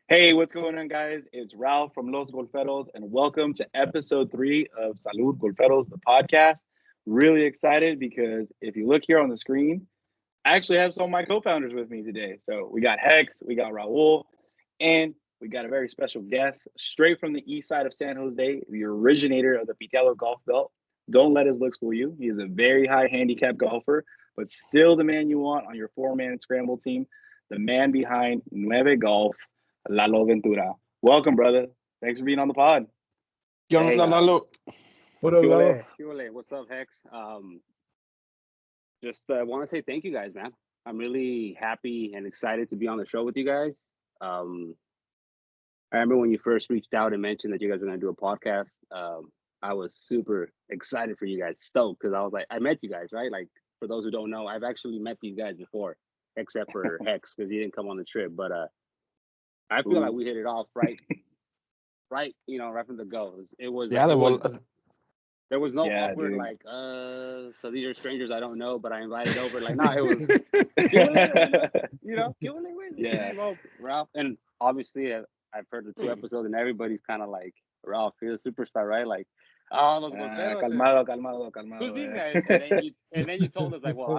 Hey, what's going on, guys? It's Ralph from Los Golferos, and welcome to episode 3 of Salud Golferos, the podcast. Really excited because if you look here on the screen, I actually have some of my co-founders with me today. So we got Hex, we got Raul, and we got a very special guest straight from the east side of San Jose, the originator of the Piteado golf belt. Don't let his looks fool you. He is a very high handicap golfer, but still the man you want on your four-man scramble team, the man behind Nueve Golf, Lalo Ventura. Welcome, brother. Thanks for being on the pod. Hey, Lalo. What up, Lalo? What's up, Hex? Just want to say thank you guys, man. I'm really happy and excited to be on the show with you guys. I remember when you first reached out and mentioned that you guys were going to do a podcast. I was super excited for you guys, stoked, because I was like, I met you guys, right? Like, for those who don't know, I've actually met these guys before, except for Hex, because he didn't come on the trip. But I feel like we hit it off right, right from the go. There was no awkward, dude. Like, so these are strangers I don't know, but I invited over. Like, nah, it was, well, Ralph. And obviously, I've heard the 2 episodes, and everybody's kind of like, Ralph, you're a superstar, right? Like, calmado. Who's these guys? And then you told us, like, well, I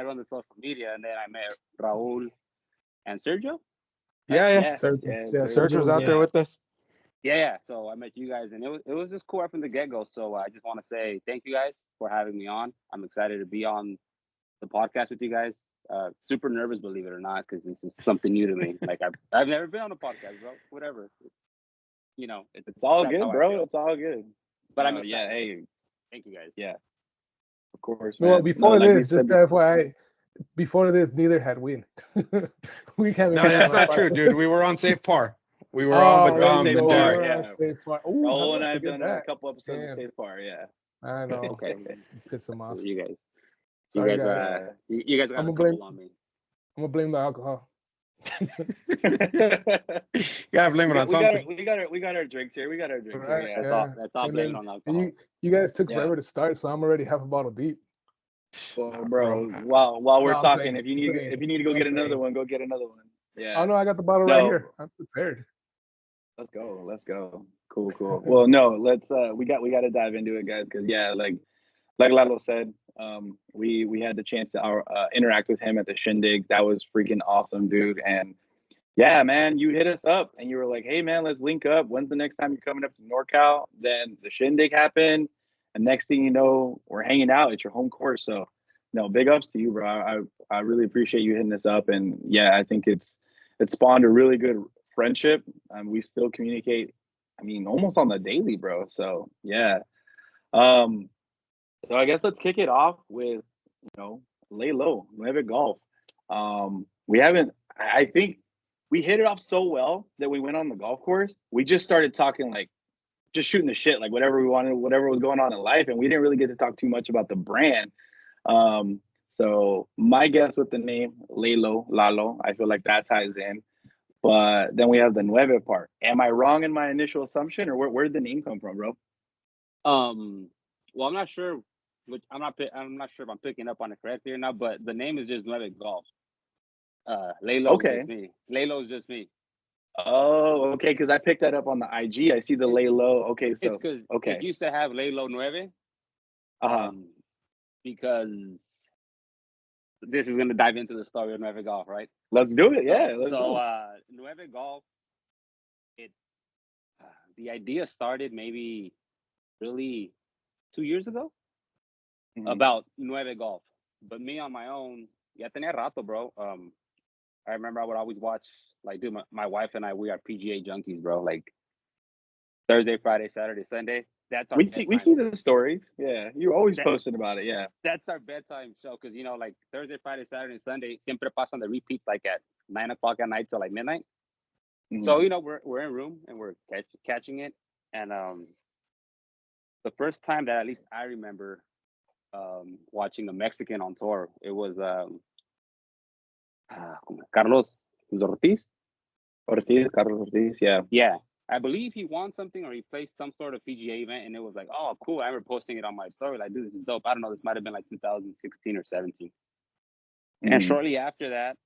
run the social media, and then I met Raul and Sergio. Sergio's out there with us. Yeah. So I met you guys, and it was just cool right from the get-go. So I just want to say thank you guys for having me on. I'm excited to be on the podcast with you guys. Super nervous, believe it or not, because this is something new to me. Like I've never been on a podcast, bro. Whatever. It's all good, bro. It's all good. But I'm excited. Yeah, hey. Thank you guys. Yeah. Of course, man. Well, before this, just FYI, before this, neither had win. We can't. No, that's not true, dude. We were on safe par. We were on the dumb, the dark. Yeah. Safe par. Raul and I have done a couple episodes of safe par. Yeah. I know. Okay. Piss them off. You guys. Sorry, you guys got a couple on me. I'm gonna blame the alcohol. You gotta blame it on something. We got our drinks here. Right, Yeah. That's all blame it on alcohol. You guys took forever to start, so I'm already half a bottle deep. Well, bro, while we're talking, if you need to go get another one, go get another one. Yeah. Oh no, I got the bottle right here. I'm prepared. Let's go. Cool. Well, no, let's we got to dive into it, guys, because like Lalo said, we had the chance to interact with him at the Shindig. That was freaking awesome, dude. And yeah, man, you hit us up and you were like, hey man, let's link up. When's the next time you're coming up to NorCal? Then the Shindig happened. And next thing you know, we're hanging out at your home course. So, no, big ups to you, bro. I really appreciate you hitting this up. And yeah, I think it spawned a really good friendship. We still communicate, almost on the daily, bro. So yeah. So I guess let's kick it off with, lay low, Nueve Golf. I think we hit it off so well that we went on the golf course. We just started talking just shooting the shit, like whatever we wanted, whatever was going on in life. And we didn't really get to talk too much about the brand. So my guess with the name Lalo, I feel like that ties in. But then we have the Nueve part. Am I wrong in my initial assumption, or where did the name come from, bro? Well, I'm not sure. I'm not sure if I'm picking up on it correctly or not. But the name is just Nueve Golf. Lalo is just me. Lalo is just me. Oh, okay, because I picked that up on the IG. I see the lay low. Okay, so it's because it used to have Lalo Nueve. Because this is gonna dive into the story of Nueve Golf, right? Let's do it. Yeah. Nueve Golf. The idea started maybe really 2 years ago about Nueve Golf, but me on my own. Ya tenía rato, bro. I remember I would always watch, dude, my wife and I, we are PGA junkies, bro. Like Thursday, Friday, Saturday, Sunday. That's our we see the stories. Yeah, you're always posting about it. Yeah, that's our bedtime show because Thursday, Friday, Saturday, and Sunday siempre pasan the repeats at 9 o'clock at night till midnight. So, we're in a room and we're catching it. And the first time that at least I remember watching a Mexican on tour, it was Carlos Ortiz. Carlos Ortiz, yeah. Yeah. I believe he won something or he placed some sort of PGA event, and it was like, oh, cool. I remember posting it on my story. Like, dude, this is dope. I don't know. This might have been like 2016 or 17. And shortly after that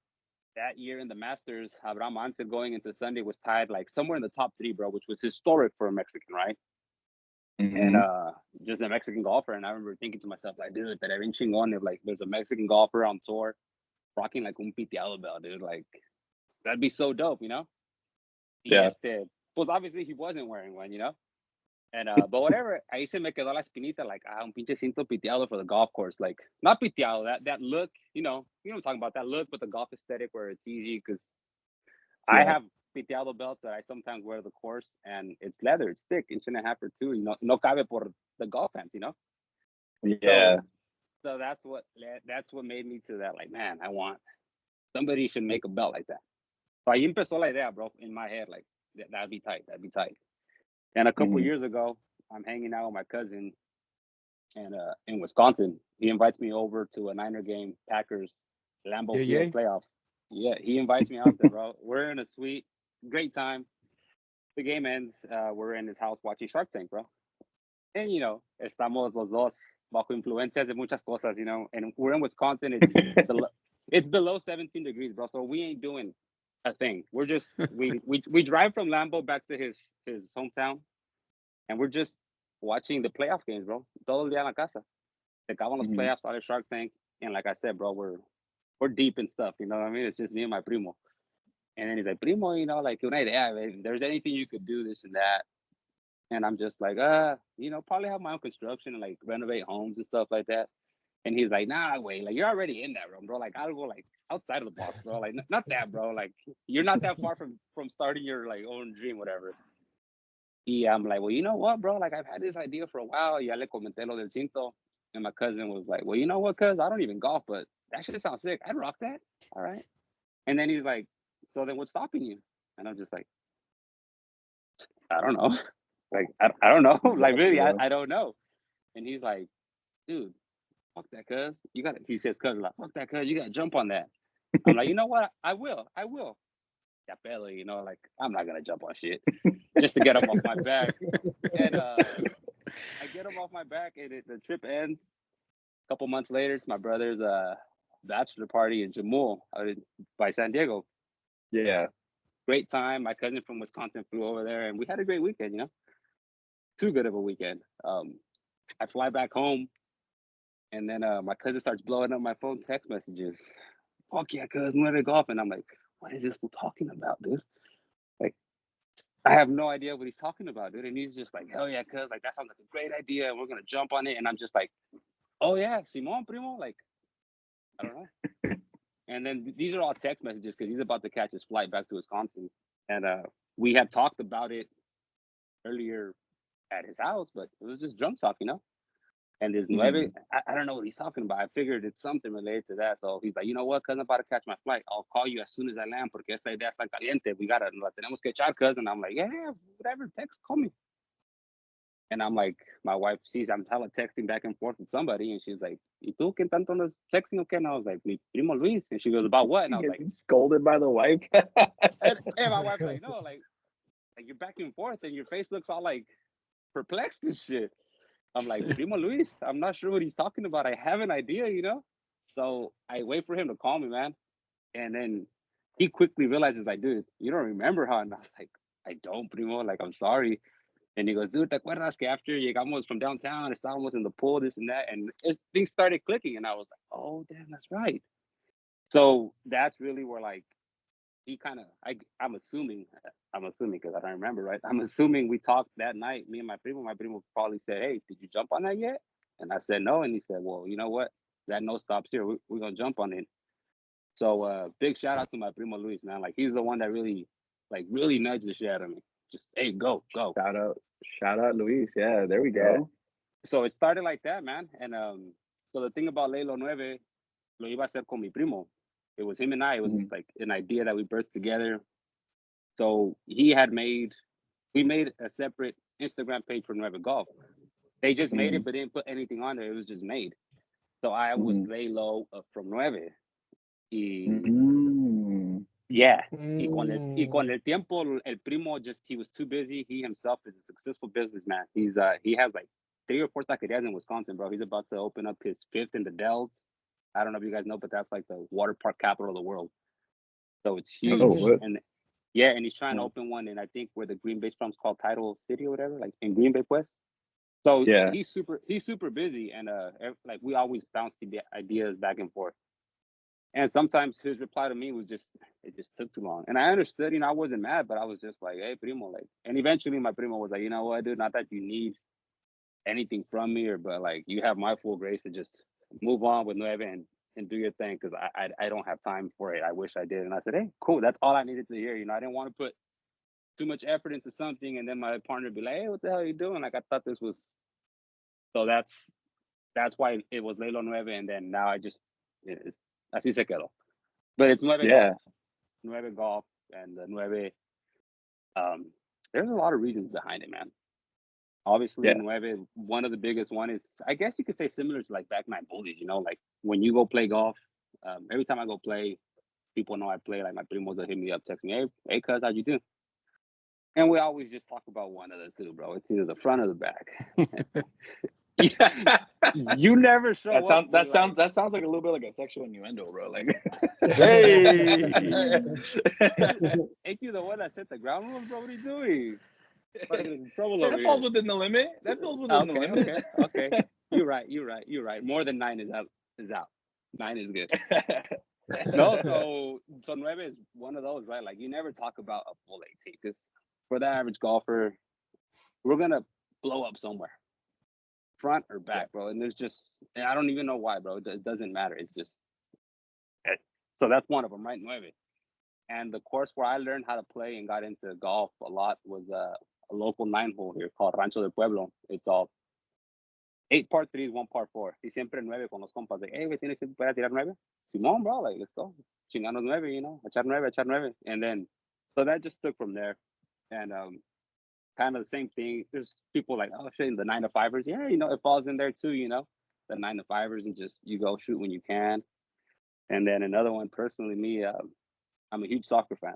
year in the Masters, Abraham Ansel going into Sunday was tied like somewhere in the top 3, bro, which was historic for a Mexican, right? And just a Mexican golfer. And I remember thinking to myself, like, dude, that bien chingón if like there's a Mexican golfer on tour rocking like un piteado belt, dude. Like, that'd be so dope, Yeah. Pues obviously he wasn't wearing one, And but whatever, ahí se me quedó la espinita, like un pinche cinto piteado for the golf course. Like, not piteado, that look, you know what I'm talking about, that look with the golf aesthetic where it's easy, because I have piteado belts that I sometimes wear to the course, and it's leather, it's thick, 1.5 or 2, no cabe por the golf pants, Yeah. So that's what made me to that, like, man, somebody should make a belt like that. So ahí empezó la idea, bro, in my head, like, that'd be tight. And a couple years ago, I'm hanging out with my cousin and in Wisconsin. He invites me over to a Niner game, Packers, Lambeau Field playoffs. Yeah, he invites me out there, bro. We're in a suite, great time. The game ends. We're in his house watching Shark Tank, bro. And, estamos los dos bajo influencias de muchas cosas, And we're in Wisconsin. It's below 17 degrees, bro. So we ain't doing a thing. We're just we drive from Lambeau back to his hometown, and we're just watching the playoff games, bro. Todo el día en la casa. Se acaban los playoffs out of Shark Tank, and like I said, bro, we're deep in stuff. You know what I mean? It's just me and my primo. And then he's like, primo, like una idea, if there's anything you could do, this and that. And I'm just like, probably have my own construction and like renovate homes and stuff like that. And he's like, nah, wait, like you're already in that room, bro. Like I'll go like outside of the box, bro. Like not that, bro. Like you're not that far from starting your like own dream, whatever. Yeah, I'm like, well, you know what, bro? Like I've had this idea for a while. Ya le comenté lo del cinto. And my cousin was like, well, you know what, cuz I don't even golf, but that shit sounds sick. I'd rock that. All right. And then he's like, so then what's stopping you? And I'm just like, I don't know. Like, I don't know. Like, really, I don't know. And he's like, dude, fuck that, cuz. He says, cuz, like, fuck that, cuz. You got to jump on that. I'm like, you know what? I will. Yeah, barely, like, I'm not going to jump on shit just to get him off my back. And I get him off my back, and the trip ends. A couple months later, it's my brother's bachelor party in Jamul by San Diego. Yeah. Great time. My cousin from Wisconsin flew over there, and we had a great weekend, Too good of a weekend. I fly back home, and then my cousin starts blowing up my phone text messages. Fuck yeah, cuz, Nueve Golf. And I'm like, what is this fool talking about, dude? Like, I have no idea what he's talking about, dude. And he's just like, hell yeah, cuz, like, that sounds like a great idea, and we're going to jump on it. And I'm just like, oh yeah, Simon, primo? Like, I don't know. And then these are all text messages because he's about to catch his flight back to Wisconsin. And we had talked about it earlier at his house, but it was just drunk talk, And this Nueve, I don't know what he's talking about. I figured it's something related to that. So he's like, you know what, cuz, I'm about to catch my flight. I'll call you as soon as I land porque esta idea está caliente. La tenemos que echar, cuz. And I'm like, yeah, whatever, text, call me. And I'm like, my wife sees I'm hella texting back and forth with somebody, and she's like, ¿Y tú qué tanto andas texting o qué? And I was like, mi primo Luis. And she goes, about what? And I was like, scolded by the wife. and my wife's like, no, like you're back and forth, and your face looks all like perplexed and shit. I'm like, primo Luis, I'm not sure what he's talking about. I have an idea, So I wait for him to call me, man. And then he quickly realizes, like, dude, you don't remember, huh? And I was like, I don't, primo. Like, I'm sorry. And he goes, dude, ¿te acuerdas que after llegamos from downtown, estábamos in the pool, this and that? And things started clicking. And I was like, oh, damn, that's right. So that's really where, like, he kind of, I'm assuming because I don't remember, right? I'm assuming we talked that night, me and my primo. My primo probably said, hey, did you jump on that yet? And I said, no. And he said, well, you know what? That no stops here. We're going to jump on it. So big shout out to my primo Luis, man. Like, he's the one that really nudged the shit out of me. Just, hey, go. Shout out Luis. Yeah, there we go. So it started like that, man. And so the thing about Lalo Nueve, lo iba a hacer con mi primo. It was him and I. It was like an idea that we birthed together. So we made a separate Instagram page for Nueve Golf. They just made it, but didn't put anything on there. It was just made. So I was Lalo from Nueve. Yeah. Y con el tiempo, el primo he was too busy. He himself is a successful businessman. He has like 3 or 4 taquerias in Wisconsin, bro. He's about to open up his 5th in the Dells. I don't know if you guys know, but that's like the water park capital of the world. So it's huge. And he's trying to open one in, I think, where the Green Bay Sprum's called Title City or whatever, like in Green Bay, pues. So he's super busy, and like we always bounce the ideas back and forth. And sometimes his reply to me was it just took too long. And I understood, I wasn't mad, but I was just like, hey, primo, like, and eventually my primo was like, you know what, dude, not that you need anything from me, but like, you have my full grace to just move on with Nueve and do your thing, because I don't have time for it. I wish I did. And I said, hey, cool, that's all I needed to hear. I didn't want to put too much effort into something, and then my partner would be like, hey, what the hell are you doing? Like, I thought this was, so that's why it was Lalo Nueve, and then now it's así se quedó. But it's Nueve Golf, and the Nueve, there's a lot of reasons behind it, man. Obviously, Nueve, one of the biggest one is, I guess you could say, similar to like back nine bullies, like when you go play golf, every time I go play, people know I play, like my primos will hit me up, text me, hey, cuz, how'd you do? And we always just talk about one of the two, bro. It's either the front or the back. You never show up. That sounds like a little bit like a sexual innuendo, bro. Like, hey, ain't you the one that set the ground rules, bro? What are you doing? That falls within the limit. That falls within the limit. Okay. You're right. More than 9 is out. 9 is good. No, so Nueve is one of those, right? Like, you never talk about a full 18, because for the average golfer, we're gonna blow up somewhere, front or back, bro. And I don't even know why, bro. It doesn't matter. It's just, so that's one of them, right? Nueve. And the course where I learned how to play and got into golf a lot was a local 9-hole here called Rancho del Pueblo. It's all 8 par 3s, 1 par 4. Y siempre 9 con los compas. Like, hey, ¿tienes tiempo para tirar 9? Simón, bro, like, let's go. Chinganos 9, echar 9. And then, so that just took from there. And kind of the same thing. There's people like, oh shit, the 9 to 5ers. Yeah, it falls in there too, the 9 to 5ers, and just, you go shoot when you can. And then another one, personally, me, I'm a huge soccer fan.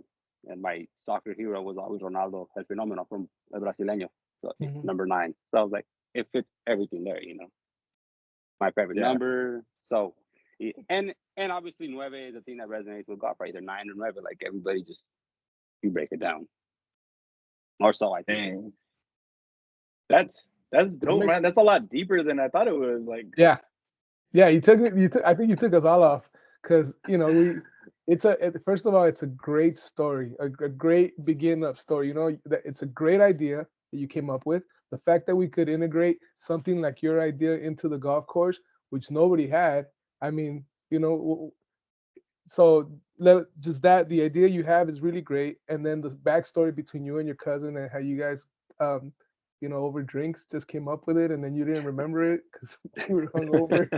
And my soccer hero was always Ronaldo, el Fenomeno, from El Brasileño. So number 9. So I was like, it fits everything there, My favorite number. So, and obviously Nueve is a thing that resonates with golf, right? Either 9 or Nueve, like everybody just, you break it down. Or so I think. That's dope, man. That's a lot deeper than I thought it was. Like, yeah, I think you took us all off, because first of all, it's a great story, a great begin up story. That it's a great idea that you came up with. The fact that we could integrate something like your idea into the golf course, which nobody had. I mean, so the idea you have is really great, and then the backstory between you and your cousin, and how you guys, over drinks just came up with it, and then you didn't remember it because you were hungover.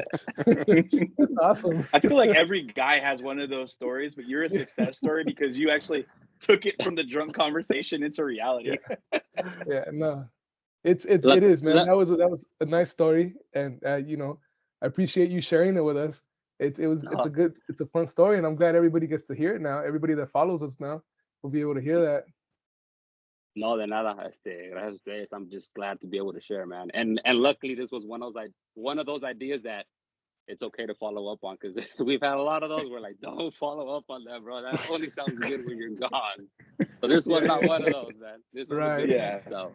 That's awesome. I feel like every guy has one of those stories, but you're a success story because you actually took it from the drunk conversation into reality. Yeah, no, it is, man. That was a nice story, and I appreciate you sharing it with us. It's a fun story, and I'm glad everybody gets to hear it now. Everybody that follows us now will be able to hear that. No, de nada. Gracias a ustedes. I'm just glad to be able to share, man. And luckily, this was one of those ideas that it's okay to follow up on, because we've had a lot of those where, like, don't follow up on that, bro. That only sounds good when you're gone. So this was not one of those, man. This was a good one.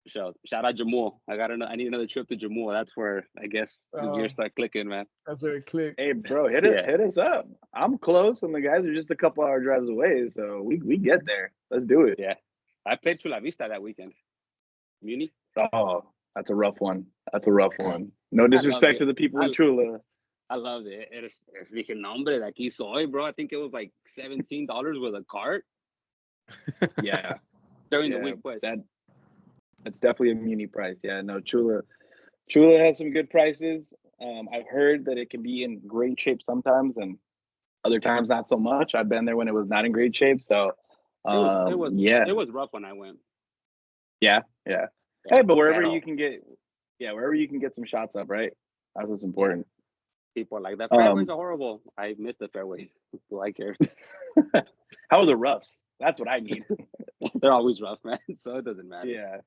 So shout out Jamul. I need another trip to Jamul. That's where I guess the gears start clicking, man. That's where it clicked. Hey, bro, hit us up. I'm close, and the guys are just a couple hour drives away, so we get there. Let's do it. Yeah, I played Chula Vista that weekend. Muni. Oh, that's a rough one. No disrespect to the people in Chula. I loved it. Es dije, no, hombre, de aquí soy, bro. I think it was like $17 with a cart. Yeah. During the week, pues. That's definitely a muni price. Yeah, no, Chula has some good prices. I've heard that it can be in great shape sometimes, and other times not so much. I've been there when it was not in great shape, so It was rough when I went. Yeah. Hey, but wherever you can get some shots up, right? That's what's important. People are like, that fairways are horrible. I missed the fairway. Do I care? How are the roughs? That's what I need. They're always rough, man. So it doesn't matter. Yeah.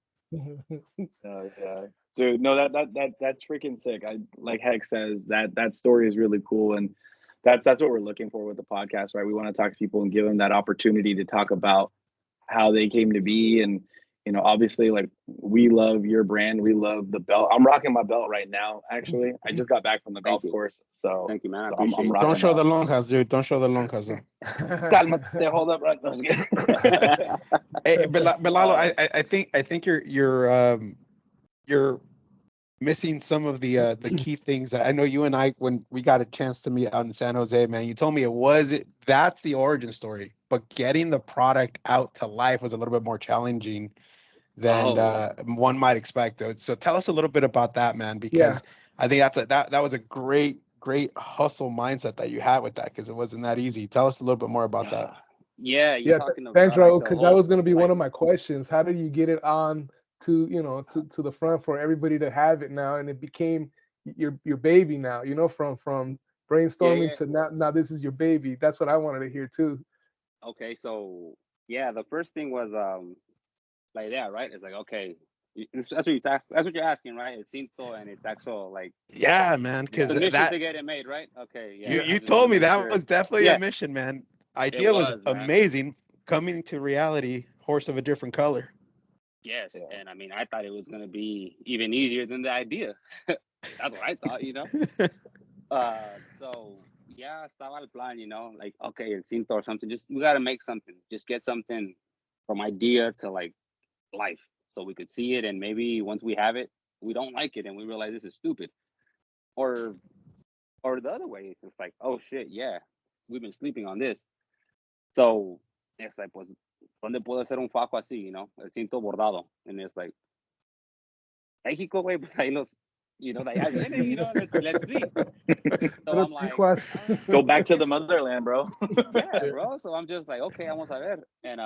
Dude, no, that's freaking sick. I like Heck says that story is really cool, and that's what we're looking for with the podcast, right? We want to talk to people and give them that opportunity to talk about how they came to be. And obviously, like, we love your brand, we love the belt. I'm rocking my belt right now, actually. I just got back from the golf course, so thank you, man. So I'm rocking. Don't show the lonjas, dude. Don't show the lonjas. Calmate, hold up, right? Hey, but Lalo, I think you're missing some of the key things that I know you and I, when we got a chance to meet out in San Jose, man, you told me that's the origin story, but getting the product out to life was a little bit more challenging than one might expect. So tell us a little bit about that, man, because I think that was a great hustle mindset that you had with that, because it wasn't that easy. Tell us a little bit more about that. Yeah. Thanks, Raul, because that was going to be one of my questions. How did you get it on to the front for everybody to have it now, and it became your baby now, from brainstorming to now this is your baby. That's what I wanted to hear too. Okay, so the first thing was like that, right? It's like, okay, that's what you're asking, right? It's Cinto, and it's actual, like, man, because the mission to get it made, right? Okay, you told me that was definitely a mission, man. Idea was amazing. Coming to reality, horse of a different color. Yes, and I mean, I thought it was gonna be even easier than the idea. That's what I thought, So estaba el plan, like, okay, el cinto or something. Just, we gotta make something. Just get something from idea to, like, life, so we could see it, and maybe once we have it, we don't like it, and we realize this is stupid, or the other way. It's like, oh shit, we've been sleeping on this. So it's like, pues, ¿dónde puedo hacer un fajo así, el cinto bordado? And it's like, México, güey, pues ahí los, de allá vienen, let's see. So I'm like, go back to the motherland, bro. Bro. So I'm just like, okay, vamos a ver. And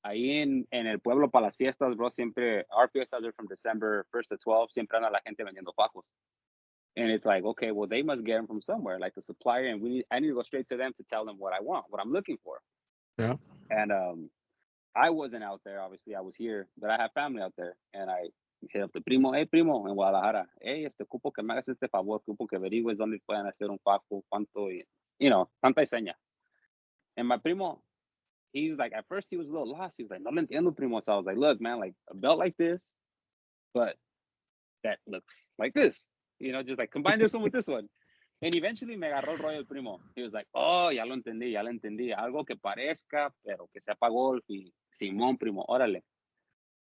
ahí en el pueblo para las fiestas, bro, siempre, our fiestas are from December 1st to 12th, siempre anda la gente vendiendo fajos. And it's like, okay, well, they must get them from somewhere, like the supplier, and I need to go straight to them to tell them what I want, what I'm looking for. Yeah. And I wasn't out there, obviously. I was here, but I have family out there. And I hit up the primo, hey, primo, en Guadalajara. Hey, cupo que me hagas este favor, cupo que averigües dónde pueden hacer un fajo, cuánto, tanta seña. And my primo, he's like, at first he was a little lost. He was like, no le entiendo, primo. So I was like, look, man, like a belt like this, but that looks like this. Just like combine this one with this one. And eventually me agarró el rollo el primo. He was like, oh, ya lo entendí. Algo que parezca, pero que sea para golf. Y Simón, primo, órale.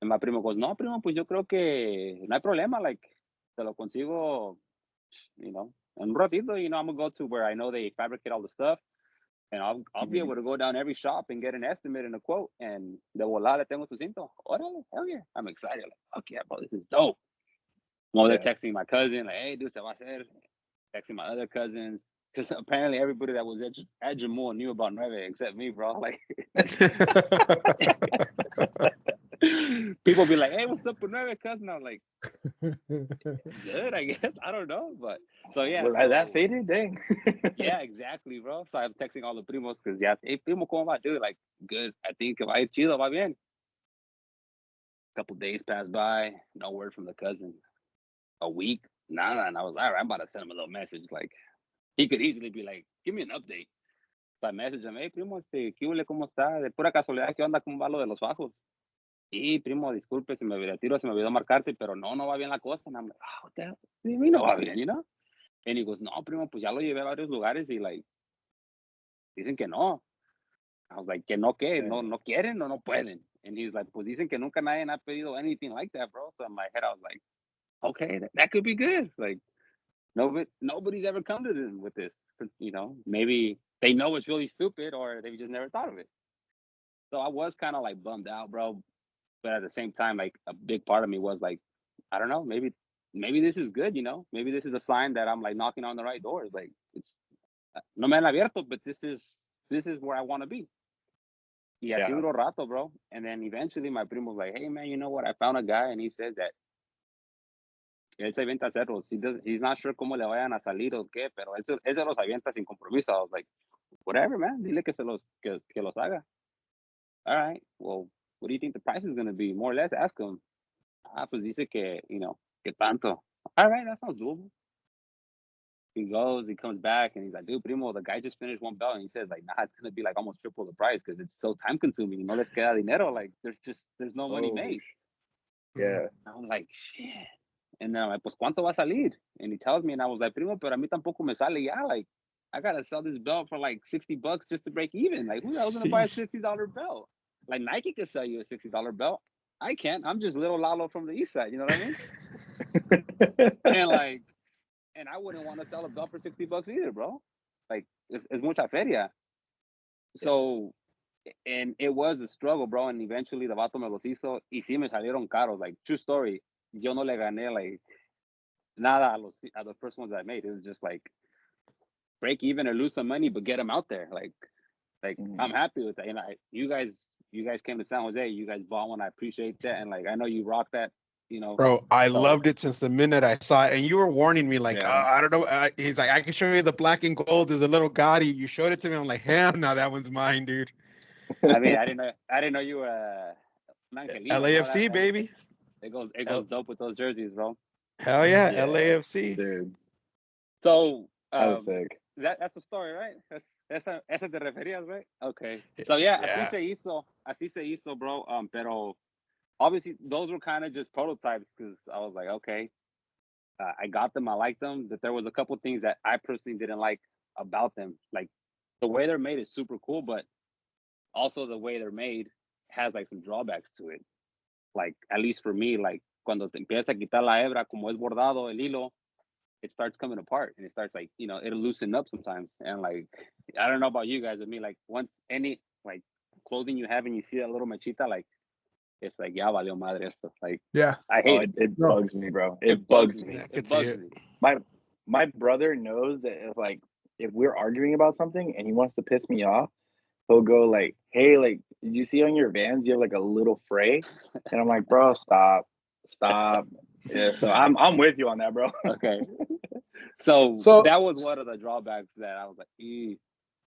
And my primo goes, no, primo, pues yo creo que no hay problema. Like, te lo consigo, en un ratito, I'm going to go to where I know they fabricate all the stuff. And I'll be able to go down every shop and get an estimate and a quote. And de volada tengo su cinto. Órale, hell yeah. I'm excited. Like, fuck yeah, bro, this is dope. I'm over there texting my cousin, like, hey, dude, se va a hacer. Texting my other cousins. Because apparently everybody that was at Jamul knew about Nueve except me, bro. Like, people be like, hey, what's up with Nueve, cousin? I'm like, good, I guess. I don't know. But so yeah. Was I that faded? Dang. Yeah, exactly, bro. So I'm texting all the primos because, hey, primo, ¿cómo va, dude? Like, good. I think va a ir chido, va bien. A couple days passed by, no word from the cousin. A week, nada. And I was like, all right, I'm about to send him a little message. Like, he could easily be like, give me an update. So I messaged him, hey, primo, ¿qué huele, cómo está? De pura casualidad, ¿qué onda? ¿Cómo va lo de los bajos? Y, primo, disculpe, se me olvidó marcarte, pero no va bien la cosa. And I'm like, oh, what the hell? What do you mean no va bien, And he goes, no, primo, pues ya lo llevé a varios lugares y, like, dicen que no. I was like, que no, ¿qué? No quieren o no pueden? And he's like, pues dicen que nunca nadie ha pedido anything like that, bro. So in my head, I was like, okay, that could be good. Like, nobody's ever come to them with this. Maybe they know it's really stupid or they've just never thought of it. So I was kind of like bummed out, bro. But at the same time, like a big part of me was like, I don't know, maybe this is good, Maybe this is a sign that I'm like knocking on the right doors. Like, it's no me han abierto, but this is where I want to be. Y así duró rato, bro. And then eventually my primo was like, hey, man, you know what? I found a guy, and he says that él se avienta cerros. He's not sure cómo le vayan a salir o qué, pero él se los avienta sin compromiso. I was like, whatever, man. Dile que los haga. All right. Well, what do you think the price is going to be? More or less, ask him. Pues dice que, que tanto. All right, that sounds doable. He goes, he comes back, and he's like, dude, primo, the guy just finished one belt, and he says, like, nah, it's going to be like almost triple the price because it's so time consuming. No les queda dinero. Like, there's no money made. Yeah. I'm like, shit. And then I'm like, pues, ¿cuánto va a salir? And he tells me, and I was like, primo, pero a mí tampoco me sale ya. Like, I got to sell this belt for like $60 just to break even. Like, who the hell's going to buy a $60 belt? Like, Nike could sell you a $60 belt. I can't. I'm just little Lalo from the Eastside. You know what I mean? And I wouldn't want to sell a belt for $60 either, bro. Like, it's mucha feria. So, and it was a struggle, bro. And eventually the vato me los hizo. Y sí me salieron caros. Like, true story. Yo no le gané, like, nada a the first ones I made. It was just like, break even or lose some money, but get them out there. Like I'm happy with that. And you guys came to San Jose. You guys bought one. I appreciate that. And like, I know you rock that. Bro, I loved it since the minute I saw it. And you were warning me, like, I don't know. He's like, I can show you the black and gold. There's a little Gotti. You showed it to me. I'm like, hell no, that one's mine, dude. I mean, I didn't know you were an Angelino, LAFC, baby. It goes dope with those jerseys, bro. Hell yeah, LAFC, dude. So that was sick. That's a story, right? Esa te referías, right? Okay. So yeah, así se hizo, bro. Pero obviously those were kind of just prototypes because I was like, okay, I got them, I liked them. But there was a couple things that I personally didn't like about them. Like the way they're made is super cool, but also the way they're made has like some drawbacks to it. Like at least for me, like cuando te empiezas a quitar la hebra, como es bordado el hilo, it starts coming apart and it starts like, it'll loosen up sometimes. And like, I don't know about you guys, but me, like once any like clothing you have and you see that little machita, like it's like, ya valió madre esto. Like, yeah, I hate it. It bugs me, bro. It bugs me. It bugs me. My brother knows that if we're arguing about something and he wants to piss me off, he'll go like, hey, like, did you see on your Vans you have like a little fray? And I'm like, bro, stop. Yeah, so I'm with you on that, bro. Okay. So that was one of the drawbacks that I was like, ew.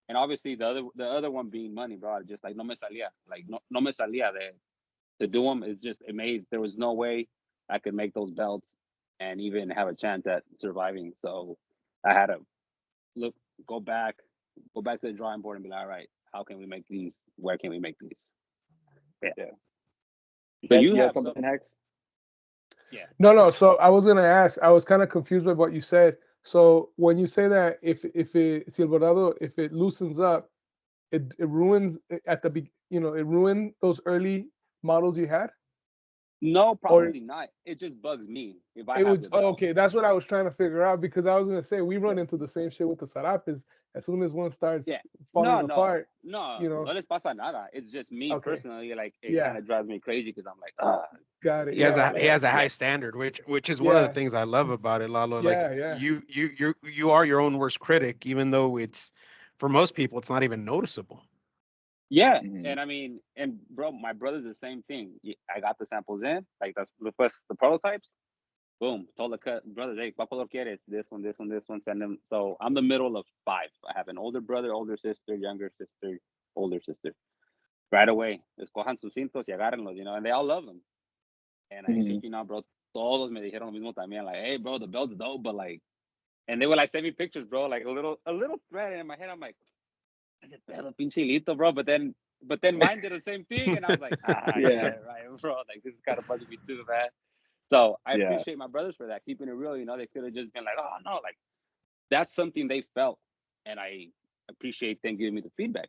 And obviously the other one being money, bro. Just like no me salía, like no me salía to do them. It's just there was no way I could make those belts and even have a chance at surviving. So I had to go back to the drawing board and be like, all right, how can we make these? Where can we make these? Yeah. But you have something, Hex? Yeah. No. So I was gonna ask. I was kind of confused with what you said. So when you say that if el bordado, if it loosens up, it ruins at the it ruined those early models you had. No, probably not. It just bugs me. If I okay, that's what I was trying to figure out because I was gonna say we run into the same shit with the sarapes. As soon as one starts falling apart, no les pasa nada. It's just me personally. Like it kind of drives me crazy because I'm like, got it. He has a high standard, which is one of the things I love about it, Lalo. Like you are your own worst critic, even though it's for most people it's not even noticeable. Yeah, and I mean, and bro, my brother's the same thing. I got the samples in, like that's the prototypes. Boom, told the brothers, hey, ¿cuál color quieres? This one, send them. So I'm the middle of 5. I have an older brother, older sister, younger sister, older sister. Right away, escojan sus cintos y agárrenlos, and they all love them. And I shit you not, bro, todos me dijeron lo mismo también, like, hey, bro, the belt's dope, but like, and they would like send me pictures, bro, like a little thread, and in my head, I'm like, ese pedo, pinche hilito, bro, but then mine did the same thing, and I was like, yeah, right, bro, like this is kind of bugging me too, man. So I appreciate my brothers for that, keeping it real. They could have just been like, oh no, like that's something they felt, and I appreciate them giving me the feedback.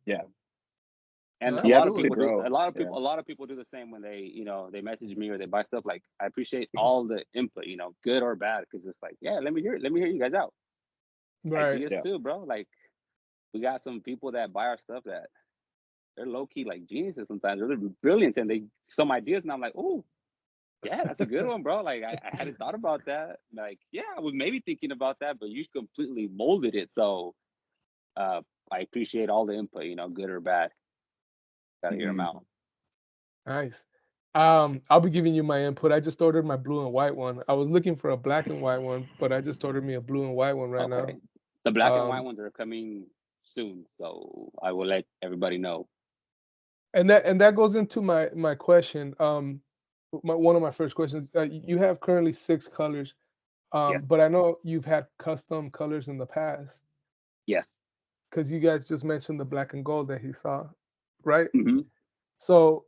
Yeah. And a lot of people do the same when they they message me or they buy stuff. Like I appreciate all the input, good or bad, because it's like, yeah, let me hear you guys out. Right. Ideas too, bro. Like we got some people that buy our stuff that they're low key like geniuses sometimes. They're brilliant, and they some ideas, and I'm like, oh. Yeah, that's a good one, bro. Like I hadn't thought about that. Like, yeah, I was maybe thinking about that, but you completely molded it. So I appreciate all the input, good or bad. Gotta hear them out. Nice. I'll be giving you my input. I just ordered my blue and white one. I was looking for a black and white one, but I just ordered me a blue and white one right now. The black and white ones are coming soon, so I will let everybody know. And that goes into my question. One of my first questions. You have currently 6 colors, Yes. but I know you've had custom colors in the past. Yes. Because you guys just mentioned the black and gold that he saw, right? Mm-hmm. So,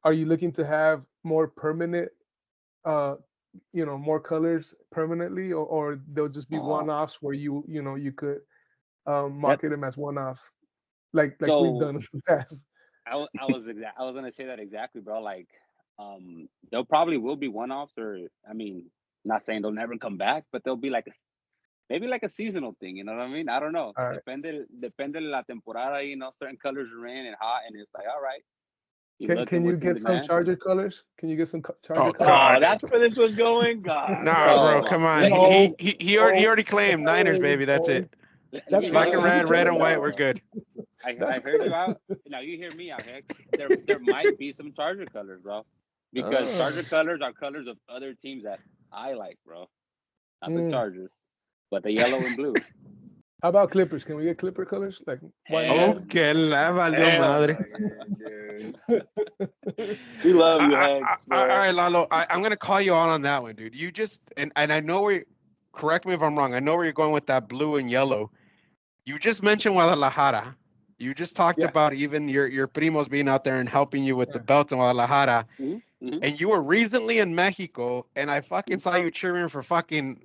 are you looking to have more permanent, more colors permanently, or they'll just be one-offs where you could market them as one-offs, like we've done in the past. I was gonna say that exactly, bro. Like, they'll probably will be one-offs, or I mean, not saying they'll never come back, but they'll be like maybe like a seasonal thing. You know what I mean? I don't know. All right. Depende de la temporada. You know, certain colors are in and hot, and it's like, all right. Can you get some Charger colors? Can you get some Charger colors? God, that's where this was going. God, nah, bro, come on. He already claimed Niners, baby. That's it. That's Black and red and white. We're good. I heard you out. Now you hear me out, Heck. There might be some Charger colors, bro, because Charger colors are colors of other teams that I like, bro. Not the Chargers, but the yellow and blue. How about Clippers? Can we get Clipper colors? Like white and red? Okay, la valió madre. We love you, Hex, all right, Lalo. I'm gonna call you out on that one, dude. You just and I know where. Correct me if I'm wrong. I know where you're going with that blue and yellow. You just mentioned Guadalajara. You just talked about even your primos being out there and helping you with the belts in Guadalajara. Mm-hmm. And you were recently in Mexico, and I fucking saw you cheering for fucking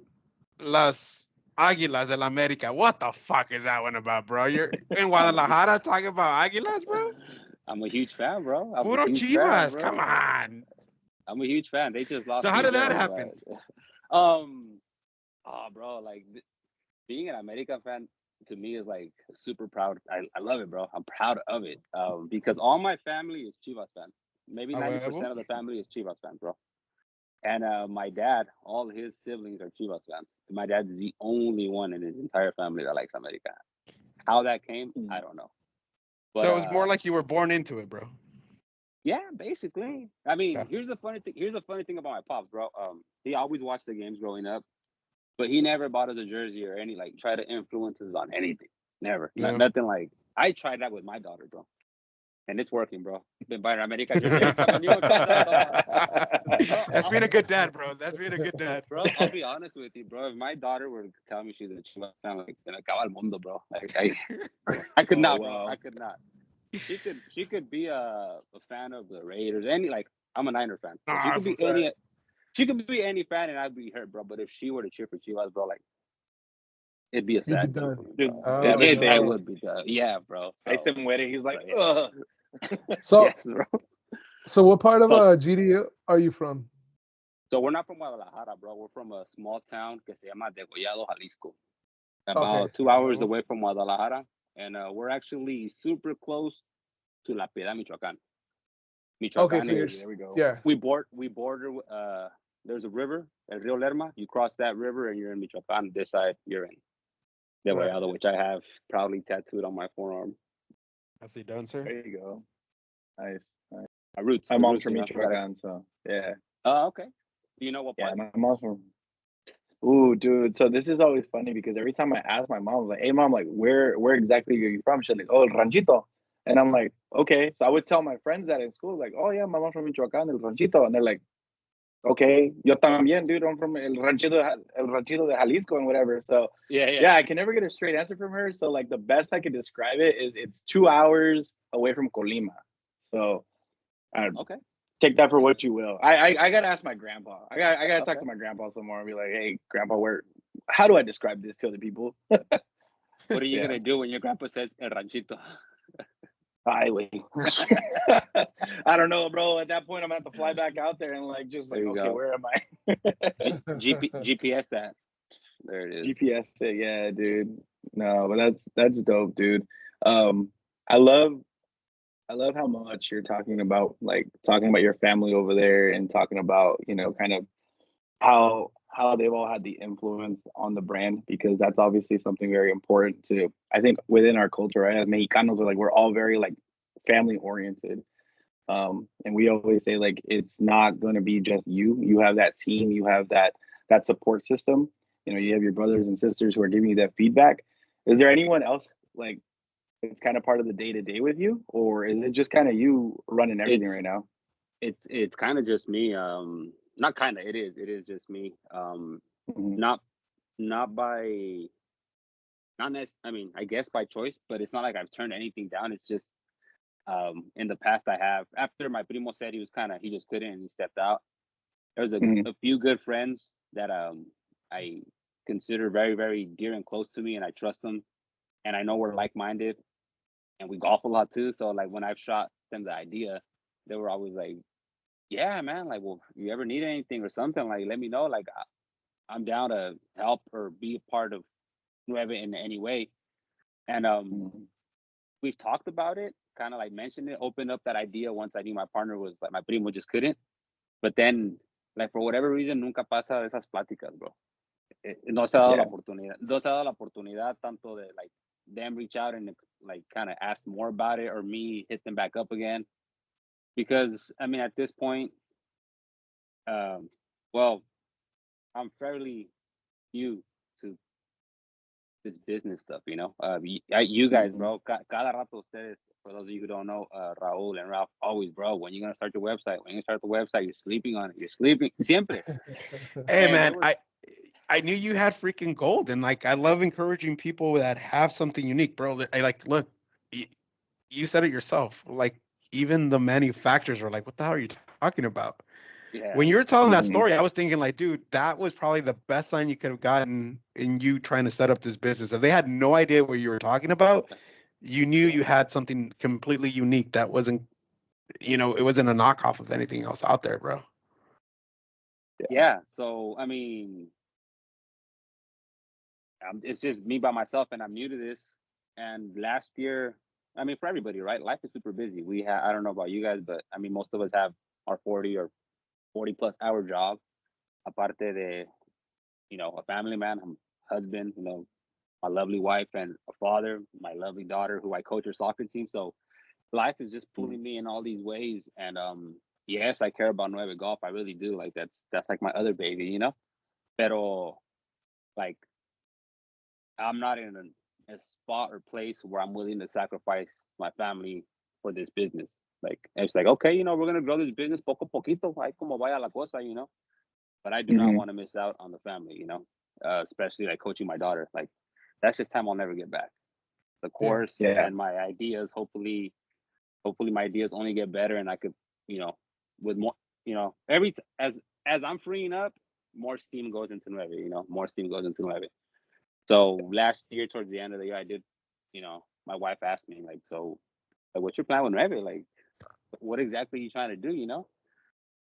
Las Águilas del América. What the fuck is that one about, bro? You're in Guadalajara talking about Águilas, bro? I'm a huge fan, bro. Puro Chivas, fan, come on. I'm a huge fan. They just lost. So how did that happen? Bro, like being an American fan to me is like super proud. I love it, bro. I'm proud of it. Because all my family is Chivas fans. Maybe 90% of the family is Chivas fans, bro. And my dad, all his siblings are Chivas fans. My dad's the only one in his entire family that likes America. How that came, I don't know. But, so it was more like you were born into it, bro. Yeah, basically. I mean, here's the funny thing about my pops, bro. He always watched the games growing up, but he never bought us a jersey or any try to influence us on anything. Never. Nothing like. I tried that with my daughter, bro. And it's working, bro. Been buying America jerseys. That's being a good dad, bro. That's being a good dad, bro. I'll be honest with you, bro. If my daughter were to tell me she's a Chivas fan, like, acaba el mundo, bro. I could not, bro. Wow. I could not. She could be a fan of the Raiders. I'm a Niner fan. So she could be any fan, and I'd be her, bro. But if she were to cheer for Chivas, bro, like it'd be a sad thing. I would be done. Yeah, bro. I said wedding. He's like, ugh. So, yes, bro. So what part of GD are you from? So we're not from Guadalajara, bro. We're from a small town que se llama Degollado, Jalisco. About 2 hours away from Guadalajara. And we're actually super close to La Piedad, Michoacán. Okay, so there we go. Yeah. We border, there's a river, El Rio Lerma. You cross that river and you're in Michoacán. This side, you're in Degollado, which I have proudly tattooed on my forearm. Has he done, sir? There you go. Nice. My roots. My mom's from Michoacán, so yeah. Oh, okay. Do you know what part? Yeah, my mom's from. Ooh, dude. So this is always funny because every time I ask my mom, I'm like, "Hey, mom, like, where exactly are you from?" She's like, "Oh, El Ranchito," and I'm like, "Okay." So I would tell my friends that in school, like, "Oh yeah, my mom's from Michoacán, El Ranchito," and they're like, "Okay, yo también, dude. I'm from El Ranchito de Jalisco and whatever." So yeah, I can never get a straight answer from her. So like the best I could describe it is it's 2 hours away from Colima. So okay. Take that for what you will. I gotta ask my grandpa. I gotta talk to my grandpa some more and be like, "Hey, grandpa, how do I describe this to other people?" What are you gonna do when your grandpa says El Ranchito? Highway. I don't know, bro. At that point, I'm gonna have to fly back out there and like just like, okay, where am I? GPS that. There it is. GPS it, yeah, dude. No, but that's dope, dude. I love how much you're talking about your family over there and talking about, kind of how they've all had the influence on the brand, because that's obviously something very important to, I think, within our culture, right? As Mexicanos, we're all very like family oriented. And we always say like it's not going to be just you. You have that team. You have that support system. You know, you have your brothers and sisters who are giving you that feedback. Is there anyone else like it's kind of part of the day to day with you, or is it just kind of you running everything right now? It's kind of just me. Not kind of. It is just me. Mhm. Not by not I mean, I guess by choice, but it's not like I've turned anything down. It's just in the past I have. After my primo said he just couldn't and he stepped out. There's Mhm. a few good friends that I consider very very dear and close to me, and I trust them, and I know we're like minded, and we golf a lot too. So like when I've shot them the idea, they were always like, "Yeah, man, like, well, if you ever need anything or something, like, let me know. Like, I'm down to help or be a part of Nueve in any way." And Mhm. we've talked about it, kind of like mentioned it, opened up that idea once I knew my partner was like my primo just couldn't. But then, like for whatever reason, nunca pasa esas pláticas, bro. No se ha dado la Yeah. oportunidad. No se ha dado la oportunidad tanto de like them reach out and like kind of ask more about it or me hit them back up again. Because I mean, at this point, um, well, I'm fairly new to this business stuff, you know. You guys, Mhm. bro, cada rato ustedes, for those of you who don't know, Raul and Ralph, always, bro, when you're gonna start your website, when you start the website, you're sleeping on it, you're sleeping, siempre. Hey And there man, was, I knew you had freaking gold, and like I love encouraging people that have something unique, bro. I like look, y- you said it yourself. Like even the manufacturers were like, "What the hell are you talking about?" yeah, When you were telling that Mhm. story, I was thinking like, dude, that was probably the best sign you could have gotten in you trying to set up this business. If they had no idea what you were talking about, you knew you had something completely unique that wasn't, it wasn't a knockoff of anything else out there, bro. yeah. So I mean, it's just me by myself, and I'm new to this. And last year, I mean, for everybody, right? Life is super busy. I don't know about you guys, but I mean, most of us have our 40 or 40 plus hour job, aparte de, a family man, husband, my lovely wife and a father, my lovely daughter who I coach her soccer team. So life is just Mhm. pulling me in all these ways. And yes, I care about Nueve Golf. I really do. Like that's like my other baby, Pero like I'm not in a spot or place where I'm willing to sacrifice my family for this business. Like it's like, okay, we're gonna grow this business poco poquito, ay como vaya la cosa. But I do not Mhm. want to miss out on the family, especially like coaching my daughter. Like that's just time I'll never get back. The Yeah. course Yeah. and my ideas, hopefully my ideas only get better and I could, you know, with more, as I'm freeing up, more steam goes into Nueve, more steam goes into Nueve. So last year, towards the end of the year, I did, my wife asked me like, so like, what's your plan with Nueve? Like, what exactly are you trying to do?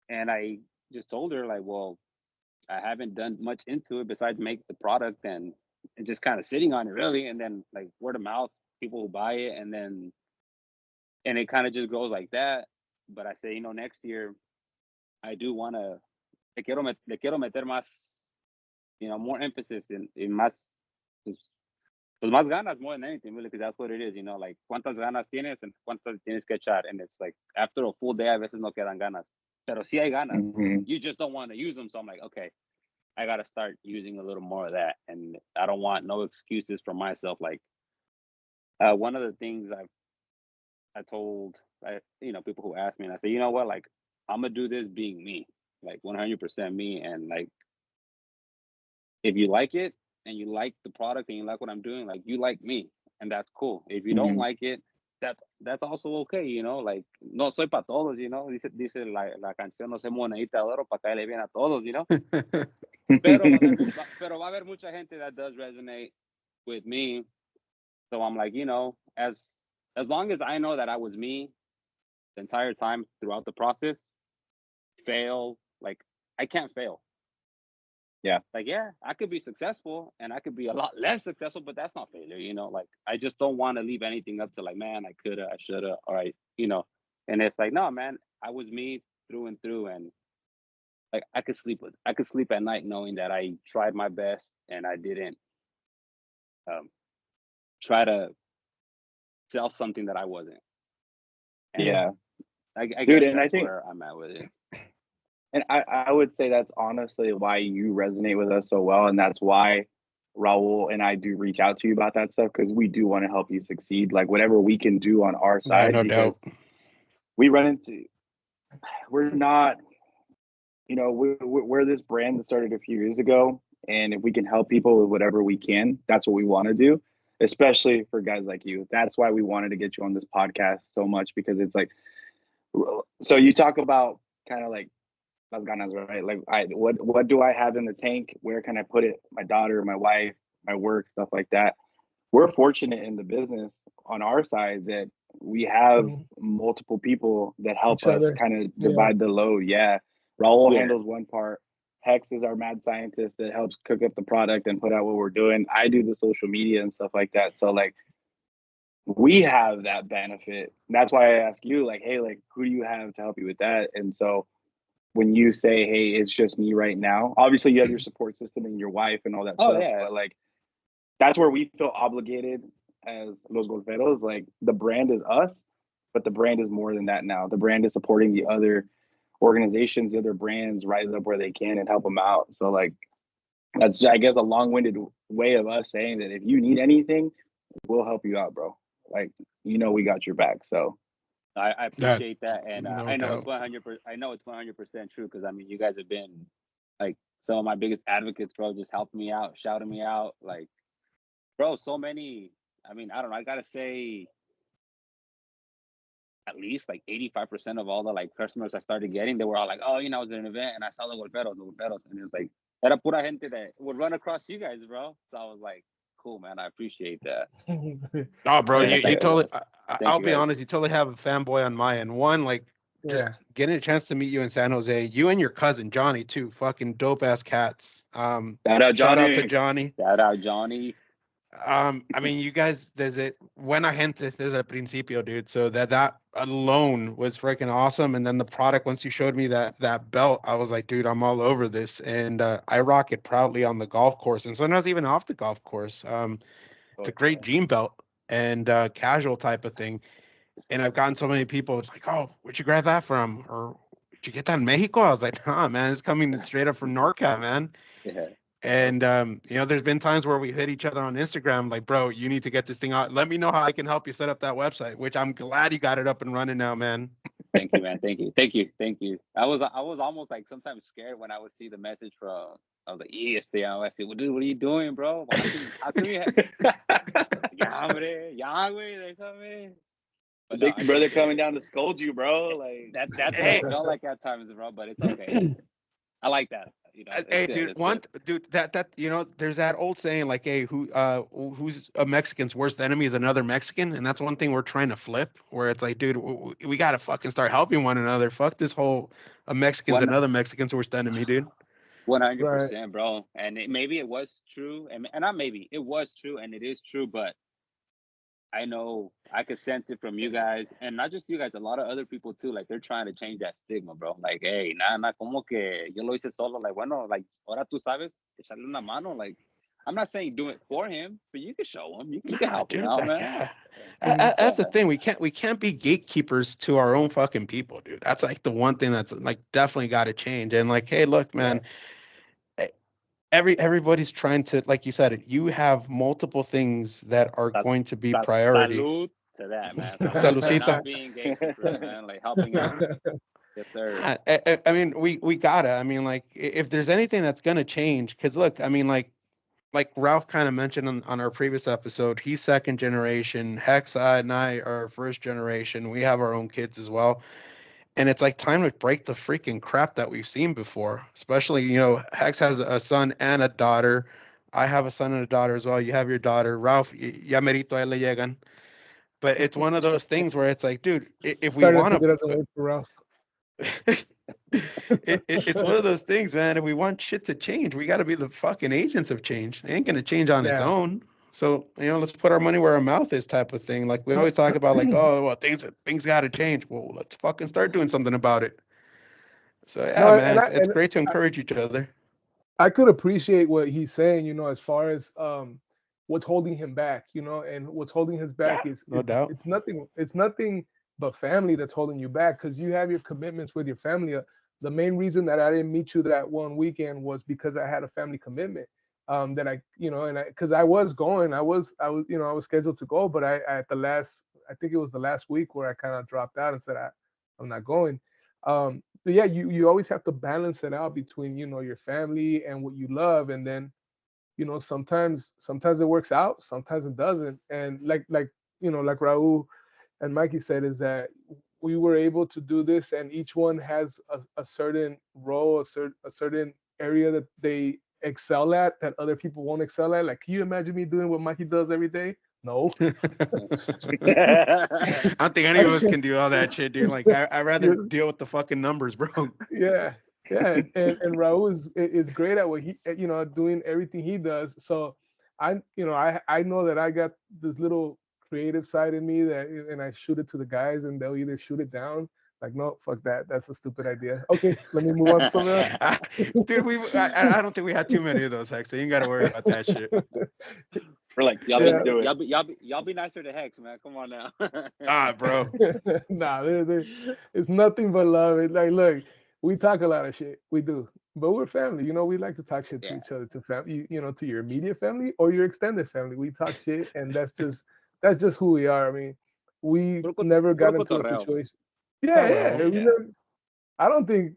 And I just told her like, well, I haven't done much into it besides make the product and just kind of sitting on it really. And then like word of mouth, people who buy it and it kind of just grows like that. But I say, next year I do want to, le quiero meter más, more emphasis in más, pues, pues más ganas more than anything, really, because that's what it is, like cuántas ganas tienes and cuántas tienes que echar. And it's like after a full day, a veces no quedan ganas, pero sí hay ganas. Mhm. You just don't want to use them. So I'm like, okay, I got to start using a little more of that. And I don't want no excuses for myself. Like one of the things I told, people who ask me, and I say, you know what, like I'm gonna do this being me, like 100% me. And like, if you like it and you like the product and you like what I'm doing, like you like me, and that's cool. If you don't Mhm. like it, that's also okay. Like no soy para todos. Dice la canción, no soy monedita de oro para caerle bien a todos. Pero va a haber mucha gente that does resonate with me. So I'm like, as long as I know that I was me the entire time throughout the process, fail, like I can't fail. Yeah. Like, yeah, I could be successful and I could be a lot less successful, but that's not failure. Like I just don't want to leave anything up to like, man, I coulda, I shoulda, all right. And it's like, no, man, I was me through and through. And like I could sleep at night knowing that I tried my best and I didn't um try to sell something that I wasn't. And Yeah, I dude, guess and I that's think, where I'm at with it. and I would say that's honestly why you resonate with us so well, and that's why Raul and I do reach out to you about that stuff, because we do want to help you succeed, like whatever we can do on our Yeah, side, no because doubt. we run into, we're not, we're this brand that started a few years ago, and if we can help people with whatever we can, that's what we want to do, especially for guys like you. That's why we wanted to get you on this podcast so much, because it's like, so you talk about kind of like las ganas, right? Like, what do I have in the tank? Where can I put it? My daughter, my wife, my work, stuff like that. We're fortunate in the business on our side that we have Mhm. multiple people that help Each us other. kind of Yeah. divide the load. Yeah. Raul Yeah. handles one part. Hex is our mad scientist that helps cook up the product and put out what we're doing. I do the social media and stuff like that. So like, we have that benefit. That's why I ask you, like, hey, like, who do you have to help you with that? And so when you say, hey, it's just me right now, obviously you have your support system and your wife and all that Oh stuff, yeah. but like, that's where we feel obligated as Los Golferos. Like, the brand is us, but the brand is more than that now. The brand is supporting the other organizations, the other brands rise up where they can and help them out. So like, that's, I guess, a long-winded way of us saying that if you need anything, we'll help you out, bro. Like, we got your back. So I appreciate that, and no I know doubt. it's 100%. I know it's 100% true, because I mean, you guys have been like some of my biggest advocates, bro. Just helping me out, shouting me out, like, bro. So many. I mean, I don't know. I gotta say, at least like 85% of all the like customers I started getting, they were all like, oh, I was at an event and I saw the golperos, and it was like era pura gente that would run across you guys, bro. So I was like, cool, man. I appreciate that. Oh, bro, Yeah, you thank you totally. guys. Thank I'll you be guys. honest, you totally have a fanboy on my end. One, like, just Yeah. getting a chance to meet you in San Jose. You and your cousin Johnny too. Fucking dope ass cats. shout out, Shout out to Johnny. Johnny. Shout out Johnny. I mean, you guys, desde buena gente desde el principio, dude. So that alone was freaking awesome. And then the product, once you showed me that belt, I was like, dude, I'm all over this. And I rock it proudly on the golf course, and sometimes even off the golf course. It's a great jean belt and casual type of thing. And I've gotten so many people like, oh, where'd you grab that from? Or did you get that in Mexico? I was like, nah, man, it's coming straight up from NorCal, man. Yeah. And there's been times where we hit each other on Instagram, like, bro, you need to get this thing out. Let me know how I can help you set up that website, which I'm glad you got it up and running now, man. Thank you, man. Thank you. Thank you. Thank you. I was almost like sometimes scared when I would see the message from of the ESD. I said, well, dude, what are you doing, bro? How come you yeah, hombre, yeah, güey, déjame. But no, Big I brother appreciate coming it. down to scold you, bro. Like, That's what Hey, it felt like at times, bro. But it's okay. I like that. It's hey, good. dude, It's good. dude, that there's that old saying like, hey, who's a Mexican's worst enemy is another Mexican, and that's one thing we're trying to flip, where it's like, dude, we gotta fucking start helping one another. Fuck this whole a Mexican's One another Mexican's worst enemy, dude. Right. 100%, bro. And maybe it was true, and not maybe it was true, and it is true, but I know I could sense it from you guys, and not just you guys, a lot of other people too. Like, they're trying to change that stigma, bro. Like, hey, nada, como que yo lo hice solo. Like, bueno, like, ahora tú sabes, echarle una mano. Like, I'm not saying do it for him, but you can show him. You can Nah, help him dude, out, like, man. yeah. Mhm. That's the Yeah, thing. We can't be gatekeepers to our own fucking people, dude. That's like the one thing that's like definitely got to change. And like, hey, look, man, eh, everybody's trying to, like you said, you have multiple things that are going to be priority. salute to that, man. Salute to Salucita. not being gatekeepers, man. Like, helping out. Yes, sir. I mean, we gotta. I mean, like, if there's anything that's gonna change, because look, I mean, like Ralph kind of mentioned on our previous episode, he's second generation. Hex, and I are first generation. We have our own kids as well. And it's like time to break the freaking crap that we've seen before. Especially, Hex has a son and a daughter. I have a son and a daughter as well. You have your daughter. Ralph, ya merito a él le llegan. But it's one of those things where it's like, dude, if we Starting to want think it doesn't to, work for Ralph. it's one of those things, man. If we want shit to change, we got to be the fucking agents of change. It ain't gonna change on its Yeah. own. So let's put our money where our mouth is, type of thing. Like we always talk about, like, oh, well, things got to change. Well, let's fucking start doing something about it. So yeah, No, man, it's great to encourage each other. I could appreciate what he's saying, as far as what's holding him back, and what's holding his Yeah, back is no doubt. it's nothing but family that's holding you back because you have your commitments with your family. The main reason that I didn't meet you that one weekend was because I had a family commitment. That I, because I was going, I was, I was scheduled to go, but at the last, I think it was the last week where I kind of dropped out and said I'm not going. But yeah, you always have to balance it out between, your family and what you love, and then, sometimes it works out, sometimes it doesn't, and like Raul and Mikey said, is that we were able to do this, and each one has a certain role, a certain area that they excel at that other people won't excel at. Like, can you imagine me doing what Mikey does every day? No. I don't think any of us can do all that shit, dude. Like, I'd rather deal with the fucking numbers, bro. Yeah. And Raul is great at what he, doing everything he does. So I know that I got this little creative side in me and I shoot it to the guys, and they'll either shoot it down. Like, no, fuck that. That's a stupid idea. Okay, let me move on to something else. Dude, I don't think we had too many of those, Hex. So you ain't got to worry about that shit. We're like, let's do it. Y'all be nicer to Hex, man. Come on now. Bro. Nah, it's nothing but love. It's like, look, we talk a lot of shit. We do. But we're family. We like to talk shit to each other, to family, to your immediate family or your extended family. We talk shit, and that's just who we are. I mean, we never got into a situation. Yeah. I don't think,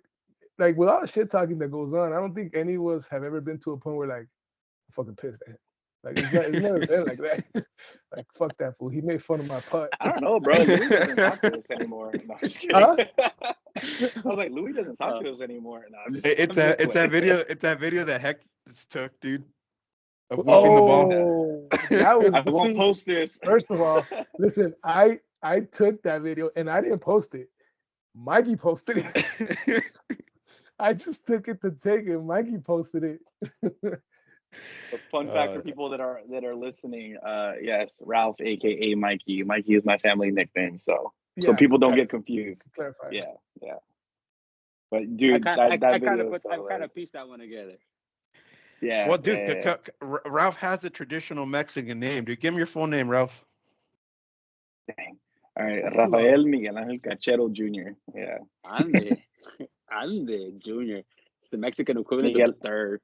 like, with all the shit talking that goes on, I don't think any of us have ever been to a point where, like, I'm fucking pissed at him. Like, it's never been like that. Like, fuck that fool. He made fun of my putt. I don't know, bro. Louis doesn't talk to us anymore. No, I'm just kidding. Huh? I was like, Louis doesn't talk to us anymore. No, It's that video that Hex took, dude. Of walking the ball. That was, I won't post this. First of all, listen, I took that video and I didn't post it. Mikey posted it. I just took it to take it. Mikey posted it. A fun fact for people that are listening, yes, Ralph, aka Mikey. Mikey is my family nickname, so people don't get confused. Clarify. Yeah. But dude, I kind of pieced that one together. Yeah. Well, dude, Ralph has the traditional Mexican name, dude. Give him your full name, Ralph. Dang. All right, Rafael Miguel Angel Cachero Jr. Yeah. Ande Jr. It's the Mexican equivalent of the third.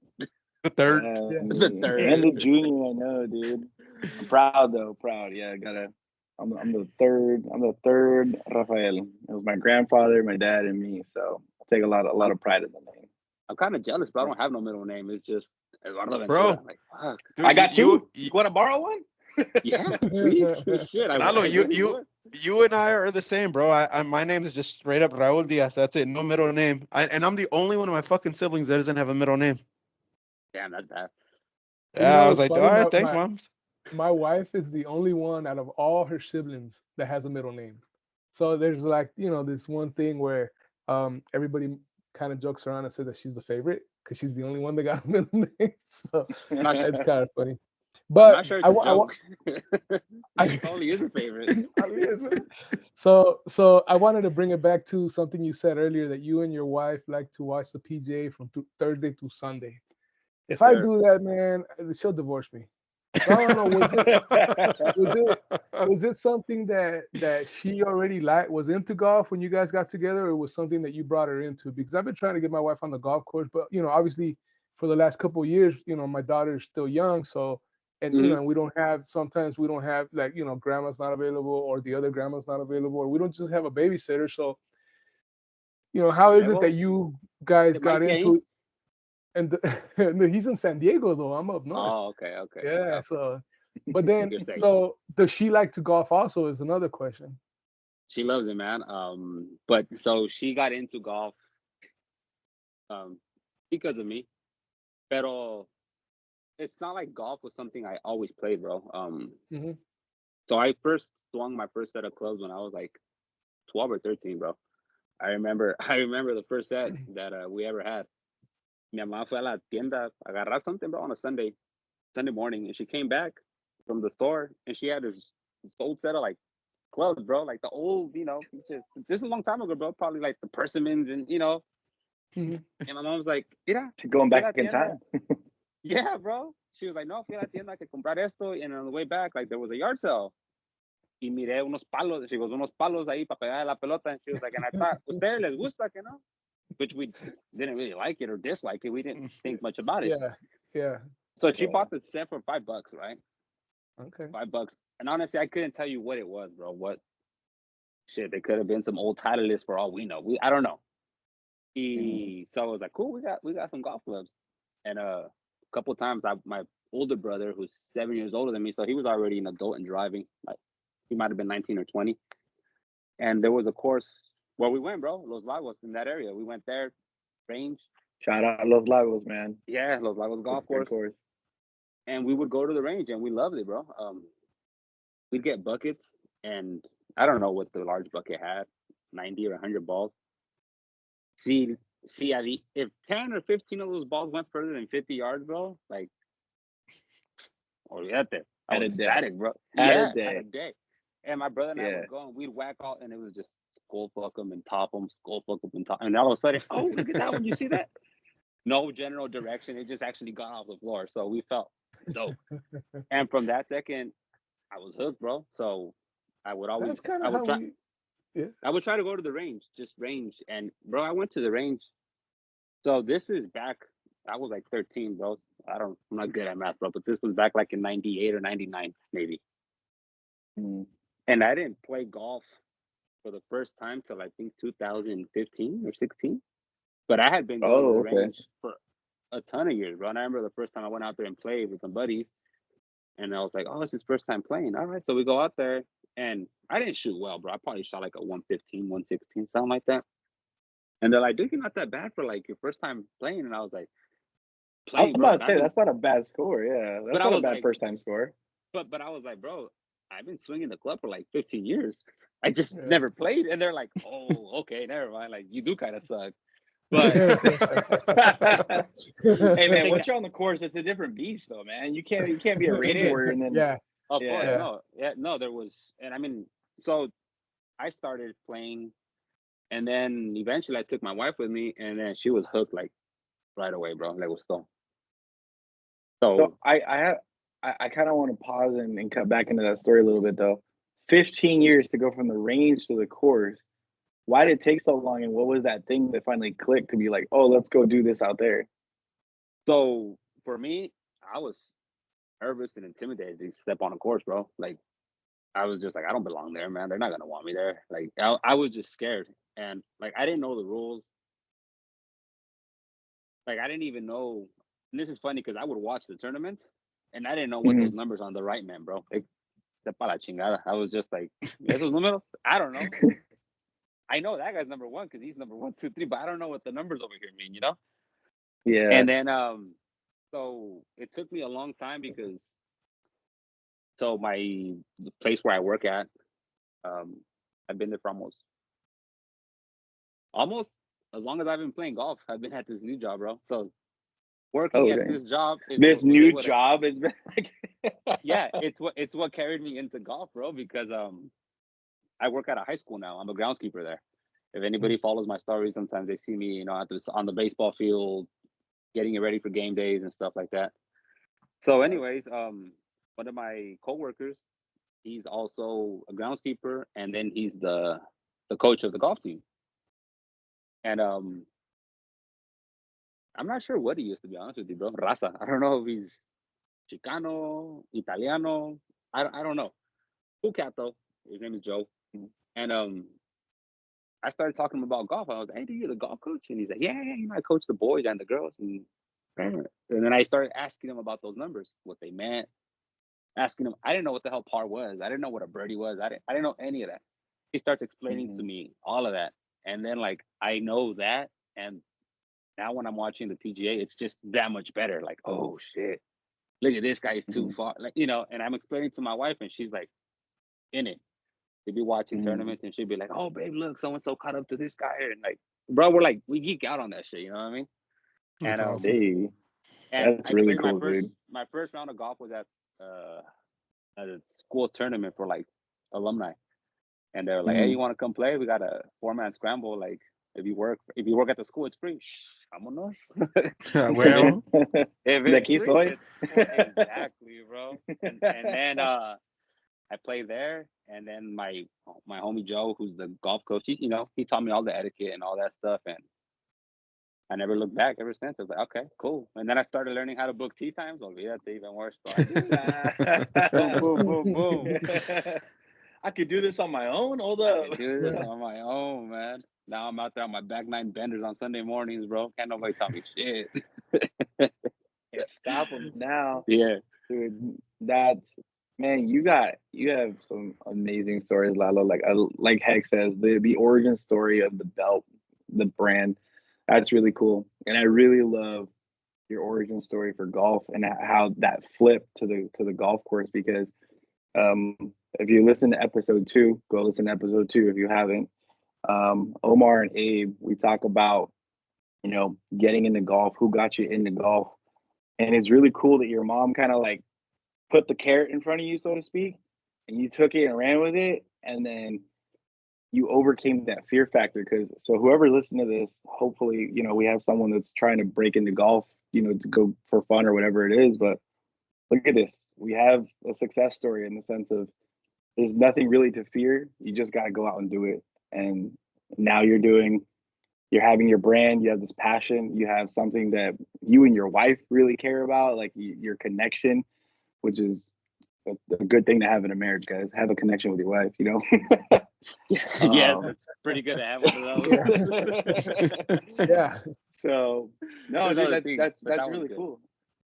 The third. The third. And the junior, I know, dude. I'm proud though. Proud. Yeah, I'm the third. I'm the third Rafael. It was my grandfather, my dad, and me. So I take a lot of pride in the name. I'm kind of jealous, but I don't have no middle name. It's just Eduardo Ventura. Bro, I'm like, fuck. Dude, I got two. You want to borrow one? Yeah, please. Shit. Lalo, you and I are the same, bro. My name is just straight up Raul Diaz. That's it. No middle name. And I'm the only one of my fucking siblings that doesn't have a middle name. Damn, that's bad. Yeah, I was like, all right, thanks, Mom. My wife is the only one out of all her siblings that has a middle name. So there's, like, this one thing where everybody kind of jokes around and says that she's the favorite because she's the only one that got a middle name. So it's kind of funny. But I'm not sure it's a joke. It probably is a favorite. So I wanted to bring it back to something you said earlier, that you and your wife like to watch the PGA from Thursday to Sunday. If I do that, man, she'll divorce me. So I don't know. Was it something that she already was into golf when you guys got together, or was something that you brought her into? Because I've been trying to get my wife on the golf course, but obviously for the last couple of years, my daughter's still young, so and sometimes we don't have, like, grandma's not available, or the other grandma's not available, or we don't just have a babysitter. So how is it that you guys got into it? And he's in San Diego, though. I'm up north. Oh, okay. Yeah. Okay. So, but then, so does she like to golf? Also, is another question. She loves it, man. But so she got into golf, because of me. Pero it's not like golf was something I always played, bro. So I first swung my first set of clubs when I was like 12 or 13, bro. I remember the first set that we ever had. Mi mamá fue a la tienda a agarrar something, bro, on a Sunday morning, and she came back from the store, and she had this old set of, like, clubs, bro, like the old, this is a long time ago, bro, probably like the persimmons, and and my mom was like, mira, going back in time. Yeah, bro. She was like, no, fui a la tienda que comprar esto, and on the way back, like, there was a yard sale. y miré unos palos, she goes, unos palos ahí para pegar la pelota, and she was like, and I thought, ¿ustedes les gusta que no? Which we didn't really like it or dislike it. We didn't think much about it. Yeah. So she bought the set for $5, right? Okay. $5. And honestly, I couldn't tell you what it was, bro. What shit? They could have been some old Titleist for all we know. I don't know. So I was like, cool, we got some golf clubs. And a couple of times my older brother, who's 7 years older than me, so he was already an adult and driving. Like he might have been 19 or 20. And there was a course where we went, bro, Los Lagos, in that area. We went there, range. Shout out Los Lagos, man. Yeah, Los Lagos golf course. And we would go to the range, and we loved it, bro. We'd get buckets, and I don't know what the large bucket had, 90 or 100 balls. See, if 10 or 15 of those balls went further than 50 yards, bro, like, olvídate. I was ecstatic, bro. Had a day. And my brother and I would go, and we'd whack all, and it was just skull fuck them and top them, skull fuck them and top. And all of a sudden, oh, look at that one. You see that? No general direction. It just actually got off the floor. So we felt dope. And from that second, I was hooked, bro. So I would always, That's kind of how we, I would try to go to the range, just range. And bro, I went to the range. So this is back, I was like 13, bro. I'm not good at math, bro, but this was back like in 98 or 99, maybe. And I didn't play golf for the first time till I think 2015 or 16. But I had been going to the range for a ton of years, bro. And I remember the first time I went out there and played with some buddies. And I was like, oh, it's his first time playing. All right. So we go out there, and I didn't shoot well, bro. I probably shot like a 115, 116, something like that. And they're like, dude, you're not that bad for like your first time playing. And I was like, I'm about to say, that's not a bad score. Yeah. That's not a bad first time score. But I was like, bro, I've been swinging the club for like 15 years. I just never played. And they're like, oh, okay, never mind. Like, you do kind of suck. But hey man, once you're on the course, it's a different beast, though, man. You can't be a range warrior and then of course, no, there was, and I mean, so I started playing, and then eventually I took my wife with me, and then she was hooked like right away, bro. Like was still. So I kind of want to pause and cut back into that story a little bit though. 15 years to go from the range to the course. Why did it take so long, and what was that thing that finally clicked to be like, oh, let's go do this out there? So for me, I was nervous and intimidated to step on a course, bro. Like I was just like, I don't belong there, man. They're not gonna want me there. Like I was just scared, and like I didn't know the rules. Like I didn't even know. And this is funny because I would watch the tournaments, and I didn't know what those numbers on the right, man, bro. Like, sepa la chingada. I was just like, esos números? I don't know. I know that guy's number one because he's number 1, 2, 3, but I don't know what the numbers over here mean, you know? Yeah. And then, so it took me a long time because, so the place where I work at, I've been there for almost as long as I've been playing golf. I've been at this new job, bro. So working at this job, this new job has been like, yeah, it's what carried me into golf, bro. Because I work at a high school now. I'm a groundskeeper there. If anybody follows my stories, sometimes they see me, you know, on the baseball field, getting it ready for game days and stuff like that. So, anyways, one of my coworkers, he's also a groundskeeper, and then he's the coach of the golf team. And I'm not sure what he is, to be honest with you, bro. Raza. I don't know if he's Chicano, Italiano. I don't know. Cool cat though. His name is Joe. And I started talking to him about golf. I was like, hey, dude, you're the golf coach? And he's like, yeah, you know, I coach the boys and the girls. And then I started asking him about those numbers, what they meant. Asking him, I didn't know what the hell par was. I didn't know what a birdie was. I didn't know any of that. He starts explaining to me all of that. And then, like, I know that. And now when I'm watching the PGA, it's just that much better. Like, oh, shit. Look at this guy, is too far. Like, you know, and I'm explaining to my wife, and she's like, in it. They'd be watching tournaments, and she'd be like, oh, babe, look, so-and-so caught up to this guy. And, like, bro, we geek out on that shit. You know what I mean? That's and awesome. That's really cool, dude. My first round of golf was at a school tournament for, like, alumni. And they're like, hey, you want to come play? We got a 4-man scramble. Like, if you work at the school, it's free. Shh, vámonos. Well, if it's free, exactly, bro. And then I played there, and then my homie Joe, who's the golf coach, he taught me all the etiquette and all that stuff, and I never looked back ever since. I was like, okay, cool. And then I started learning how to book tee times. Oh, yeah, that's even worse, bro. Boom, boom, boom, boom. I could do this on my own. Hold I up. could do this on my own, man. Now I'm out there on my back nine benders on Sunday mornings, bro. Can't nobody tell me shit. Stop them now. Yeah. Dude, that's, man, you have some amazing stories, Lalo. Like Heck says, the origin story of the belt, the brand, that's really cool. And I really love your origin story for golf and how that flipped to the golf course, because if you listen to episode 2, go listen to episode 2 if you haven't. Omar and Abe, we talk about, getting into golf, who got you into golf. And it's really cool that your mom kind of like put the carrot in front of you, so to speak, and you took it and ran with it. And then you overcame that fear factor. So whoever listened to this, hopefully, we have someone that's trying to break into golf, to go for fun or whatever it is. But look at this. We have a success story in the sense of there's nothing really to fear. You just got to go out and do it. And now you're having your brand, you have this passion, you have something that you and your wife really care about, like your connection, which is a good thing to have in a marriage, guys. Have a connection with your wife, Yes, it's pretty good to have one of those. Yeah. So no, dude, that's really good. cool.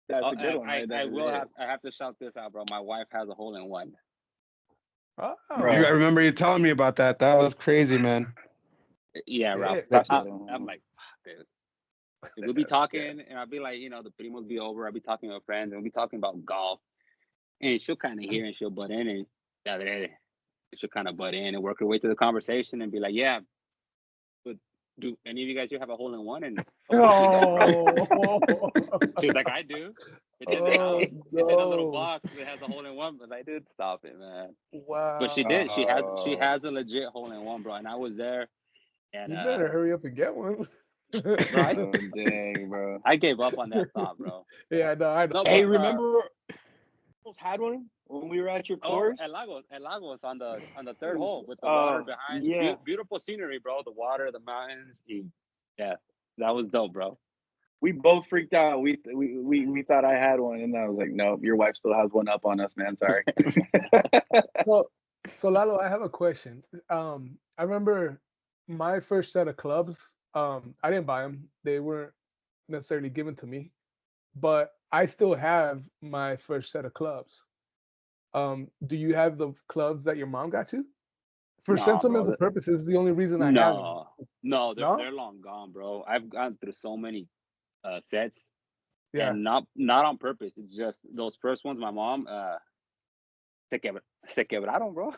That's a good one. Right? I have to shout this out, bro. My wife has a hole in one. Oh. I remember you telling me about that. That was crazy, man. Yeah, Ralph. Yeah. I'm like, dude. We'll be talking, and I'll be like, the primos be over. I'll be talking with friends, and we'll be talking about golf. And she'll kind of hear, and she'll butt in, and she'll kind of butt in and work her way through the conversation and be like, yeah, but do any of you guys here have a hole in one? And she's like, I do. It's in the house. It's in a little box that has a hole in one. But I did stop it, man. Wow. But she did. She has a legit hole in one, bro. And I was there. And you better hurry up and get one. Bro, dang, bro. I gave up on that thought, bro. Yeah, no, I know. Hey, remember had one when we were at your course? El Lagos on the third hole with the water behind. Yeah. Beautiful scenery, bro. The water, the mountains. Yeah, that was dope, bro. We both freaked out. We thought I had one, and I was like, "No, your wife still has one up on us, man. Sorry." So Lalo, I have a question. I remember my first set of clubs. I didn't buy them; they weren't necessarily given to me, but I still have my first set of clubs. Do you have the clubs that your mom got you? For sentimental purposes, the only reason I have them. No, they're long gone, bro. I've gone through so many sets, and not on purpose. It's just those first ones. My mom, se quebraron, bro.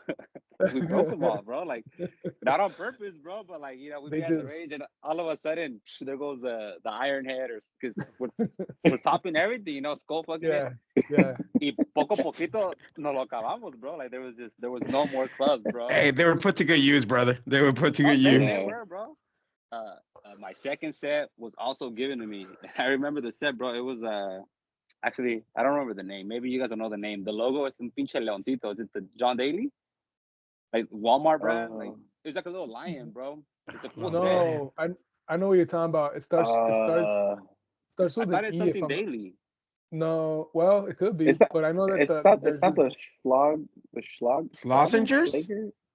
We broke them all, bro. Like not on purpose, bro, but like we be at the range, and all of a sudden there goes the iron head, or because we're topping everything, skull fucking. Yeah. Y poco poquito nos lo acabamos, bro. Like there was no more clubs, bro. Hey, they were put to good use, brother. They were put to good use. They were, bro. My second set was also given to me. I remember the set, bro. It was actually, I don't remember the name. Maybe you guys don't know the name. The logo is un pinche leoncito. Is it the John Daly? Like Walmart brand? Like it's like a little lion, bro. It's a cool set. I know what you're talking about. It starts with I thought an it's E. something Daily. No, well, it could be, but I know that it's not the Schlag. Slossengers?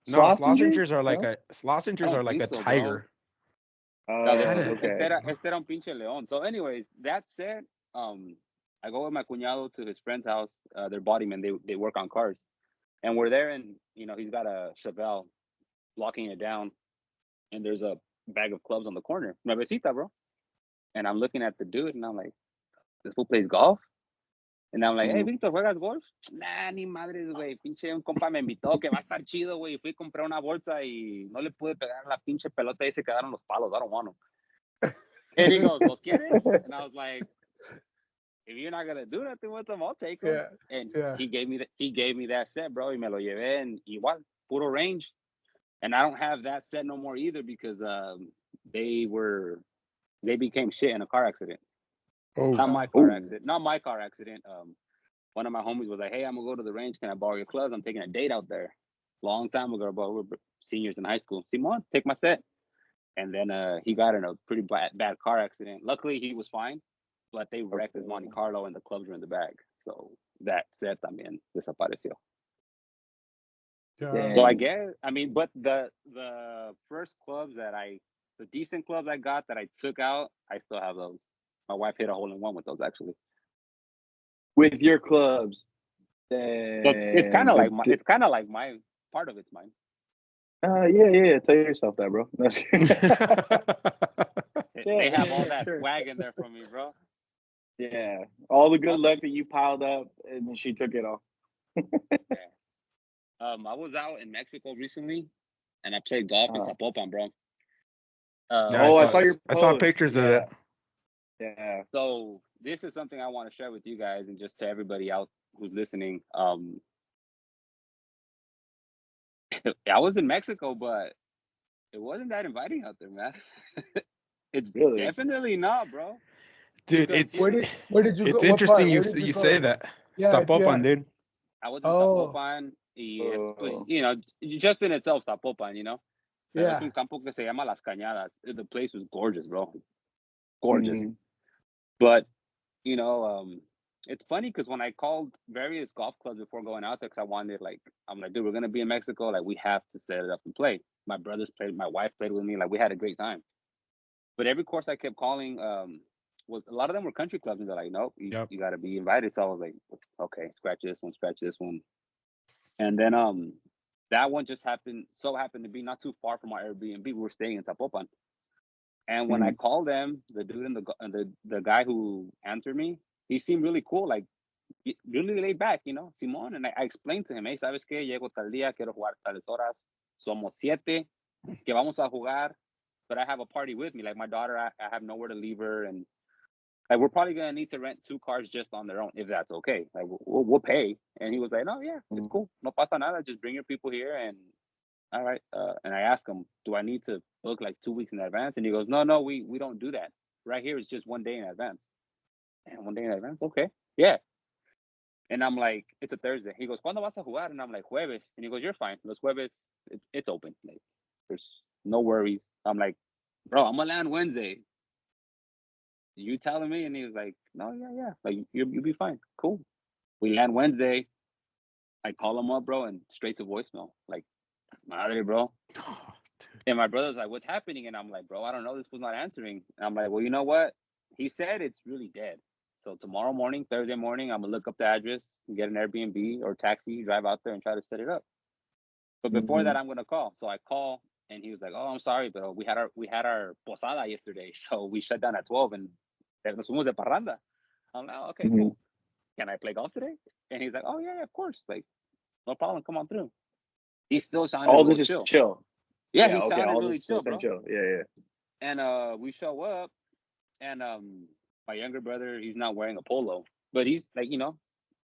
No, Slossengers are like a tiger. No, okay. Este era un pinche león. So, anyways, that said, I go with my cuñado to his friend's house. They're bodymen. They work on cars, and we're there, and he's got a Chevelle locking it down, and there's a bag of clubs on the corner. Nuevecita, bro. And I'm looking at the dude, and I'm like, this fool plays golf? And I'm like, hey, Víctor, ¿juegas golf? Nah, ni madres, güey. Pinche un compa me invitó, que va a estar chido, güey. Fui a comprar una bolsa y no le pude pegar la pinche pelota y se quedaron los palos. I don't want them. And he goes, ¿los quieres? And I was like, if you're not gonna do nothing with them, I'll take them. Yeah. And he gave me that set, bro. Y me lo llevé, and igual, puro range. And I don't have that set no more either because they became shit in a car accident. Oh. Not my car accident. one of my homies was like, "Hey, I'm gonna go to the range. Can I borrow your clubs? I'm taking a date out there." Long time ago, but we were seniors in high school. Simon, take my set. And then he got in a pretty bad car accident. Luckily, he was fine, but they wrecked his Monte Carlo and the clubs were in the bag. So that set también desapareció. So I guess, I mean, but the first clubs the decent clubs I got that I took out, I still have those. My wife hit a hole in one with those actually. With your clubs. So it's kind of like my part of it's mine. Yeah. Tell yourself that, bro. They have all that swag in there from me, bro. Yeah, all the good luck that you piled up, and then she took it all. Yeah. I was out in Mexico recently, and I played golf in Zapopan, bro. I saw your post. I saw pictures of it. Yeah. So this is something I want to share with you guys, and just to everybody out who's listening. I was in Mexico, but it wasn't that inviting out there, man. It's really definitely not, bro. Dude, where did you go? It's interesting you say that. Yeah, Zapopan, dude. I was in Zapopan, you know, just in itself, Zapopan, you know. Yeah. Es un campo que se llama Las Cañadas. The place was gorgeous, bro. Gorgeous. Mm-hmm. But, you know, it's funny because when I called various golf clubs before going out there, because I wanted, like, I'm like, dude, we're going to be in Mexico. Like, we have to set it up and play. My brothers played, my wife played with me. Like, we had a great time. But every course I kept calling, was a lot of them were country clubs. And they're like, nope, you got to be invited. So I was like, okay, scratch this one. And then that one just happened to be not too far from our Airbnb. We were staying in Zapopan. And when I called them, the dude and the guy who answered me, he seemed really cool, like really laid back, you know, Simón. And I explained to him, hey, ¿sabes qué? Llego tal día, quiero jugar tales horas. Somos 7, que vamos a jugar. But I have a party with me. Like my daughter, I have nowhere to leave her. And like, we're probably going to need to rent 2 cars just on their own, if that's okay. Like we'll pay. And he was like, no, yeah, it's cool. No pasa nada. Just bring your people here. And all right. And I asked him, do I need to book like 2 weeks in advance? And he goes, no, we don't do that. Right here is just 1 day in advance. And 1 day in advance? Okay. Yeah. And I'm like, it's a Thursday. He goes, ¿Cuándo vas a jugar? And I'm like, jueves. And he goes, you're fine. Los jueves, it's open. Like, there's no worries. I'm like, bro, I'm gonna land Wednesday. You telling me? And he was like, no, yeah. Like, you'll be fine. Cool. We land Wednesday. I call him up, bro, and straight to voicemail. Like, madre, bro. And my brother's like, what's happening? And I'm like, bro, I don't know. This was not answering. And I'm like, well, you know what? He said it's really dead. So tomorrow morning, Thursday morning, I'm going to look up the address and get an Airbnb or taxi, drive out there and try to set it up. But before that, I'm going to call. So I call and he was like, oh, I'm sorry, but we had our posada yesterday. So we shut down at 12 and nos fuimos de parranda. I'm like, oh, okay, cool. Can I play golf today? And he's like, oh, yeah, of course. Like, no problem. Come on through. He still sounded all this is chill. Yeah, he sounded really chill, bro. Yeah. And we show up, and my younger brother, he's not wearing a polo, but he's like, you know,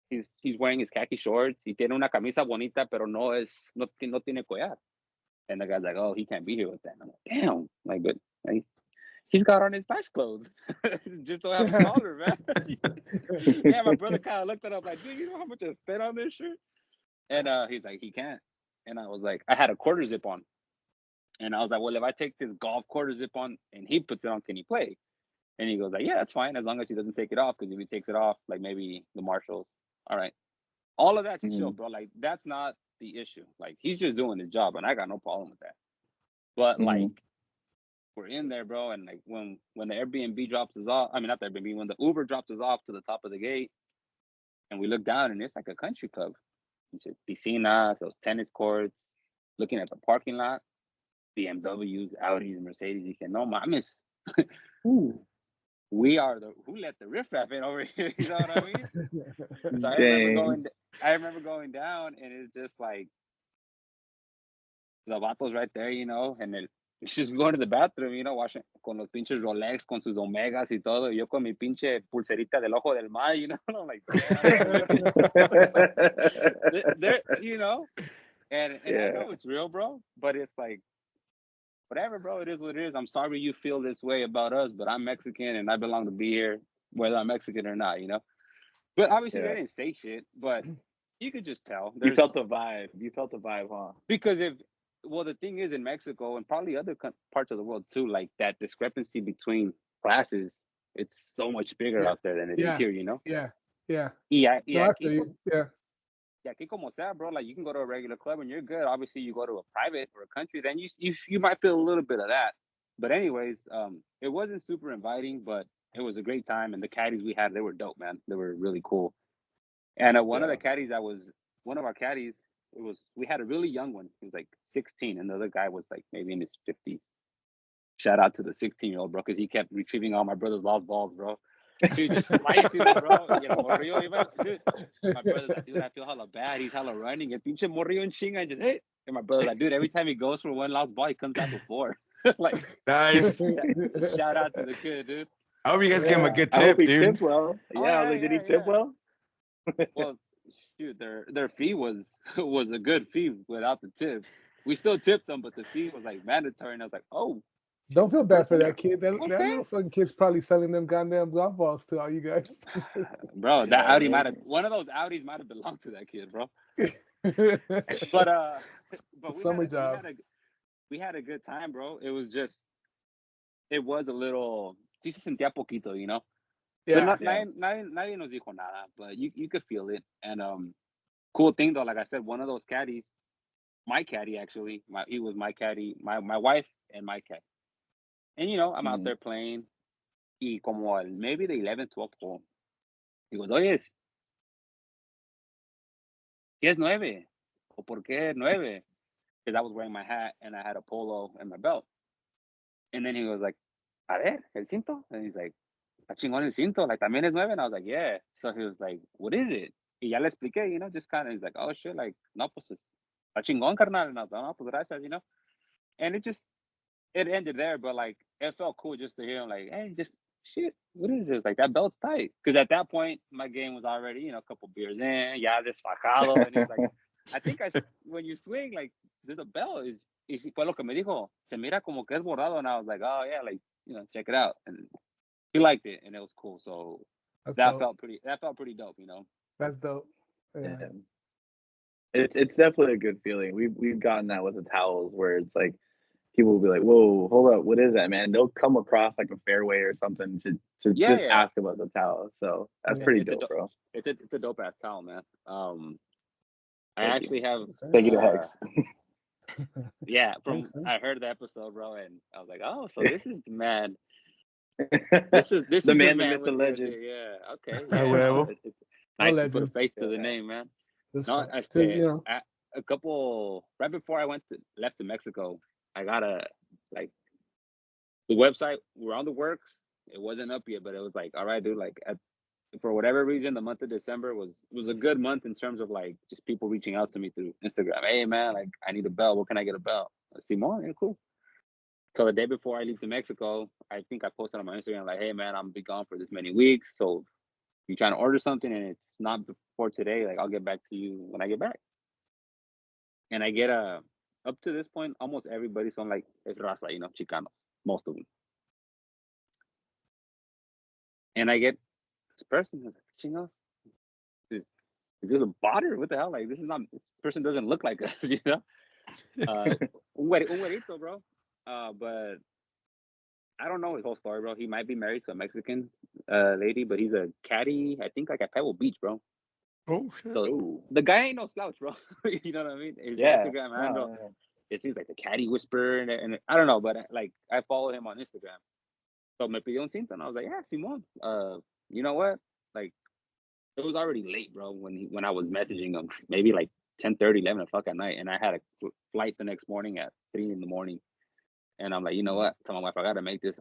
he's wearing his khaki shorts. He tiene una camisa bonita, pero no tiene collar. And the guy's like, oh, he can't be here with that. And I'm like, damn, like, but like, he's got on his nice clothes. Just don't have a collar, man. Yeah, my brother kind of looked at him like, dude, you know how much I spent on this shirt? And he's like, he can't. And I was like, I had a quarter zip on. And I was like, well, if I take this golf quarter zip on and he puts it on, can he play? And he goes like, yeah, that's fine. As long as he doesn't take it off. Because if he takes it off, like maybe the marshals. All right. All of that's chill, bro. Like, that's not the issue. Like, he's just doing his job. And I got no problem with that. But like, we're in there, bro. And like, when the Airbnb drops us off, I mean, not the Airbnb, when the Uber drops us off to the top of the gate, and we look down and it's like a country club. Piscinas, those tennis courts, looking at the parking lot, BMWs, Audis, Mercedes. You no mames. We are who let the riffraff in over here. You know what I mean? So I remember going down, and it's just like the vatos right there, you know, and it's just going to the bathroom, you know, washing con los pinches Rolex, con sus Omegas y todo. Yo con mi pinche pulserita del ojo del mar, you know. I'm like, there, you know, and I know it's real, bro, but it's like, whatever, bro, it is what it is. I'm sorry you feel this way about us, but I'm Mexican and I belong to be here, whether I'm Mexican or not, you know. But obviously Yeah. they didn't say shit, but you could just tell. You felt the vibe. You felt the vibe, huh? Because the thing is in Mexico and probably other parts of the world too, like that discrepancy between classes, it's so much bigger Yeah. out there than it is Yeah. here, you know? Yeah. Yeah. Y No, I aquí, feel pues, you. Yeah. aquí como sea, bro, like you can go to a regular club and you're good. Obviously, you go to a private or a country, then you might feel a little bit of that. But anyways, it wasn't super inviting, but it was a great time. And the caddies we had, they were dope, man. They were really cool. And one of the caddies one of our caddies, we had a really young one. He was like 16, and the other guy was like maybe in his 50s. Shout out to the 16-year-old, bro, because he kept retrieving all my brother's lost balls, bro. Dude, just slicing it, bro. Y el morrillo iba, dude. My brother's like, dude, I feel hella bad. He's hella running. El pinche morrillo en chinga and just, hey. And my brother's like, dude, every time he goes for one lost ball, he comes back with 4. Like, Nice. shout out to the kid, dude. I hope you guys give him a good I hope tip, he dude. tipped well. Yeah, Oh, I was like, did he tip well? Well, shoot, their fee was a good fee without the tip. We still tipped them, but the fee was like mandatory. And I was like, oh, Don't feel bad for that kid. That Okay. little fucking kid's probably selling them goddamn golf balls to all you guys. bro, that Yeah, Audi right. one of those Audis might have belonged to that kid, bro. But Summer job. we had a good time, bro. It was a little, sí se sentía poquito, you know. Yeah. But nadie nos dijo nada, but you could feel it. And cool thing though, like I said, one of those caddies, my caddy actually, he was my caddy, my wife and my caddy. And you know, I'm out there playing, y como maybe the 11th, 12th hole, he goes, oye, ¿qué es 9? ¿O por qué 9? Because I was wearing my hat and I had a polo and my belt. And then he was like, a ver, el cinto? And he's like, está chingón el cinto, like, también es 9? And I was like, yeah. So he was like, what is it? Y ya le expliqué, you know, just kind of, he's like, oh shit, like, no, pues, está chingón, carnal. And I was like, no, pues, gracias, you know. And it ended there, but like, it felt cool just to hear him, like, hey, just, shit, what is this? Like, that belt's tight. Because at that point, my game was already, you know, a couple beers in, ya desfajado. And he's like, I think when you swing, like, there's a belt. Y fue lo que me dijo, se mira como que es bordado. And I was like, oh, yeah, like, you know, check it out. And he liked it, and it was cool. So that felt pretty dope, you know. That's dope. Yeah. It's definitely a good feeling. We've gotten that with the towels where it's like people will be like, whoa, hold up, what is that, man? They'll come across like a fairway or something to just ask about the towel. So that's pretty dope, bro. It's a dope ass towel, man. I actually have. Thank you to Hex. Yeah, I heard the episode, bro, and I was like, oh, so this is the man. This is the man, the myth, the legend. Yeah, okay. Yeah. It's nice to put a face to the name, man. No, you know. A couple right before I left to Mexico, I got the website. We're on the works. It wasn't up yet, but it was like, all right, dude. Like, for whatever reason, the month of December was a good month in terms of like just people reaching out to me through Instagram. Hey, man, like I need a belt. What can I get a belt? Simon, yeah, cool. So the day before I leave to Mexico, I think I posted on my Instagram like, hey, man, I'm be gone for this many weeks. So if you're trying to order something and it's not before today, like I'll get back to you when I get back. And I get up to this point, almost everybody's on like es raza, you know, Chicanos, most of them. And I get this person who's like, chingos, is this a bot or what the hell? Like this person doesn't look like us, you know? Un güerito, bro. But I don't know his whole story, bro. He might be married to a Mexican lady, but he's a caddy, I think like at Pebble Beach, bro. Oh shit. So the guy ain't no slouch, bro. You know what I mean? His Instagram handle, it seems like the caddy whisper, and I don't know, but I follow him on Instagram. So me pidió un cinto, and I was like, yeah, Simon. You know what? Like, it was already late, bro, when I was messaging him, maybe like 10:30, 11 o'clock at night, and I had a flight the next morning at 3 a.m. And I'm like, you know what? Tell my wife, I'm gonna make this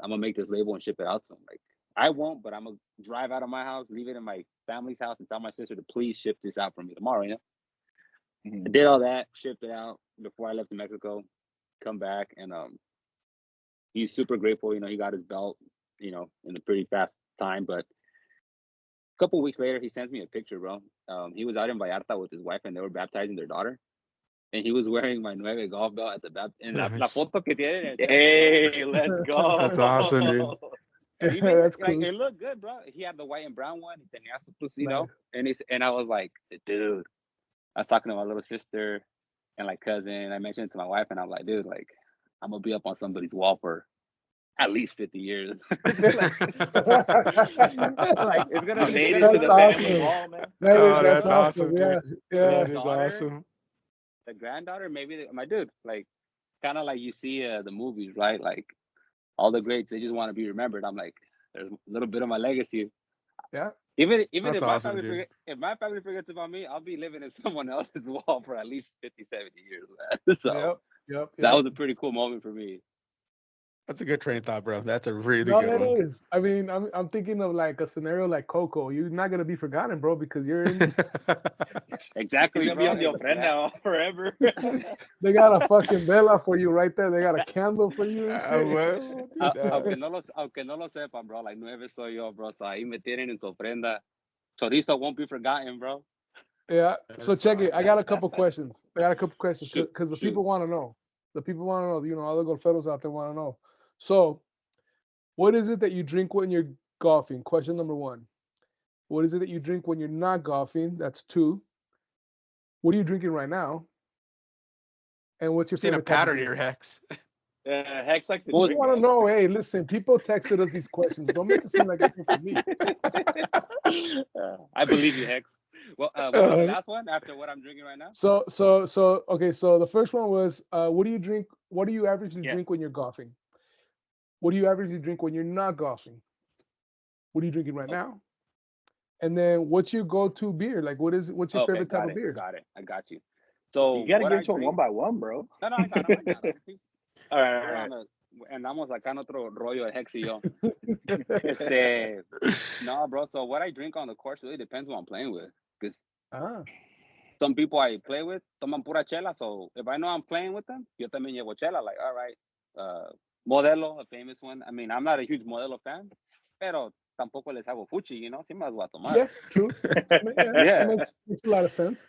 label and ship it out to him. Like, I won't, but I'm gonna drive out of my house, leave it in my family's house, and tell my sister to please ship this out for me tomorrow, you know? I did all that, shipped it out before I left to Mexico, come back, and he's super grateful. You know, he got his belt, you know, in a pretty fast time. But a couple of weeks later, he sends me a picture, bro. He was out in Vallarta with his wife, and they were baptizing their daughter. And he was wearing my Nueve Golf belt at the baptism. And la foto que tiene. Hey, let's go. That's awesome, dude. And even That's like cool. it looked good, bro. He had the white and brown one. Then Nice. and I was like, dude. I was talking to my little sister and like cousin. I mentioned it to my wife, and I'm like, dude, like I'm gonna be up on somebody's wall for at least 50 years. like it's gonna be Made it That's to the awesome. family wall, man. That's that's awesome. awesome, Yeah, dude. yeah. That is daughter, awesome. the granddaughter, maybe my dude, like kind of like you see the movies, right? Like all the greats, they just want to be remembered. I'm like, there's a little bit of my legacy. Yeah. Even That's if my awesome, family dude. if my family forgets about me, I'll be living in someone else's wall for at least 50, 70 years, man. So Yep. that was a pretty cool moment for me. That's a good train of thought, bro. That's a really No, good it one. is. I mean, I'm thinking of like a scenario like Coco. You're not gonna be forgotten, bro, because you're in. Exactly, He's gonna be bro. on the ofrenda forever. They got a fucking vela for you right there. They got a candle for you and shit. Well, dude, Aunque no lo sepan, bro. Like Nueve soy yo, bro. So ahí me tienen en su ofrenda. Chorizo won't be forgotten, bro. Yeah. So that's check it. I awesome. got a couple questions. Shoot, Because the shoot. people want to know. The people want to know. You know, all the golferos out there want to know. So, what is it that you drink when you're golfing? Question number one. What is it that you drink when you're not golfing? That's two. What are you drinking right now? And what's your I've seen a favorite type of pattern beer? here, Hex. Hex likes to What was- I drink, want to man. know. Hey, listen, people texted us these questions. Don't make it seem like it's for me. I believe you, Hex. Well, what was the last one after what I'm drinking right now? Okay. So the first one was, what do you drink? What do you averagely Yes. drink when you're golfing? What do you averagely drink when you're not golfing? What are you drinking right now? And then what's your go-to beer? Like, what's your Okay, favorite type got of it. beer? Got it. I got you. So You gotta what give I it to him drink. one by one, bro. No, I got him. He's- All right, we're all on right. andamos acá en otro rollo de Hex y yo. Ah, No, bro. So what I drink on the course really depends who I'm playing with. Because some people I play with toman pura chela. So if I know I'm playing with them, yo también llevo chela. Like, all right, Modelo, a famous one. I mean, I'm not a huge Modelo fan, pero tampoco les hago fuchi, you know. Sí me las voy a tomar. yeah, true. I mean, yeah, Yeah. that makes a lot of sense.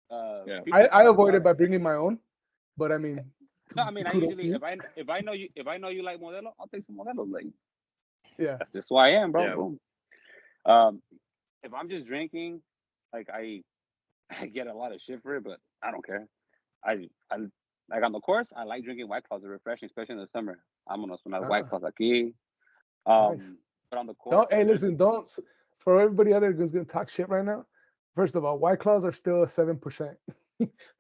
Yeah. People I talk avoid it about- by bringing my own, but I mean, No, I mean, I kudos to usually you. if I know you like Modelo, I'll take some Modelo. Like Yeah. that's just who I am, bro. Yeah. Boom. If I'm just drinking, like I get a lot of shit for it, but I don't care. I like on the course, I like drinking White Claws. They're refreshing, especially in the summer. Vámonos unas White Claws aquí. Nice. But on the course, Don't, hey, listen, don't, for everybody other who's going to talk shit right now, first of all, White Claws are still a 7%.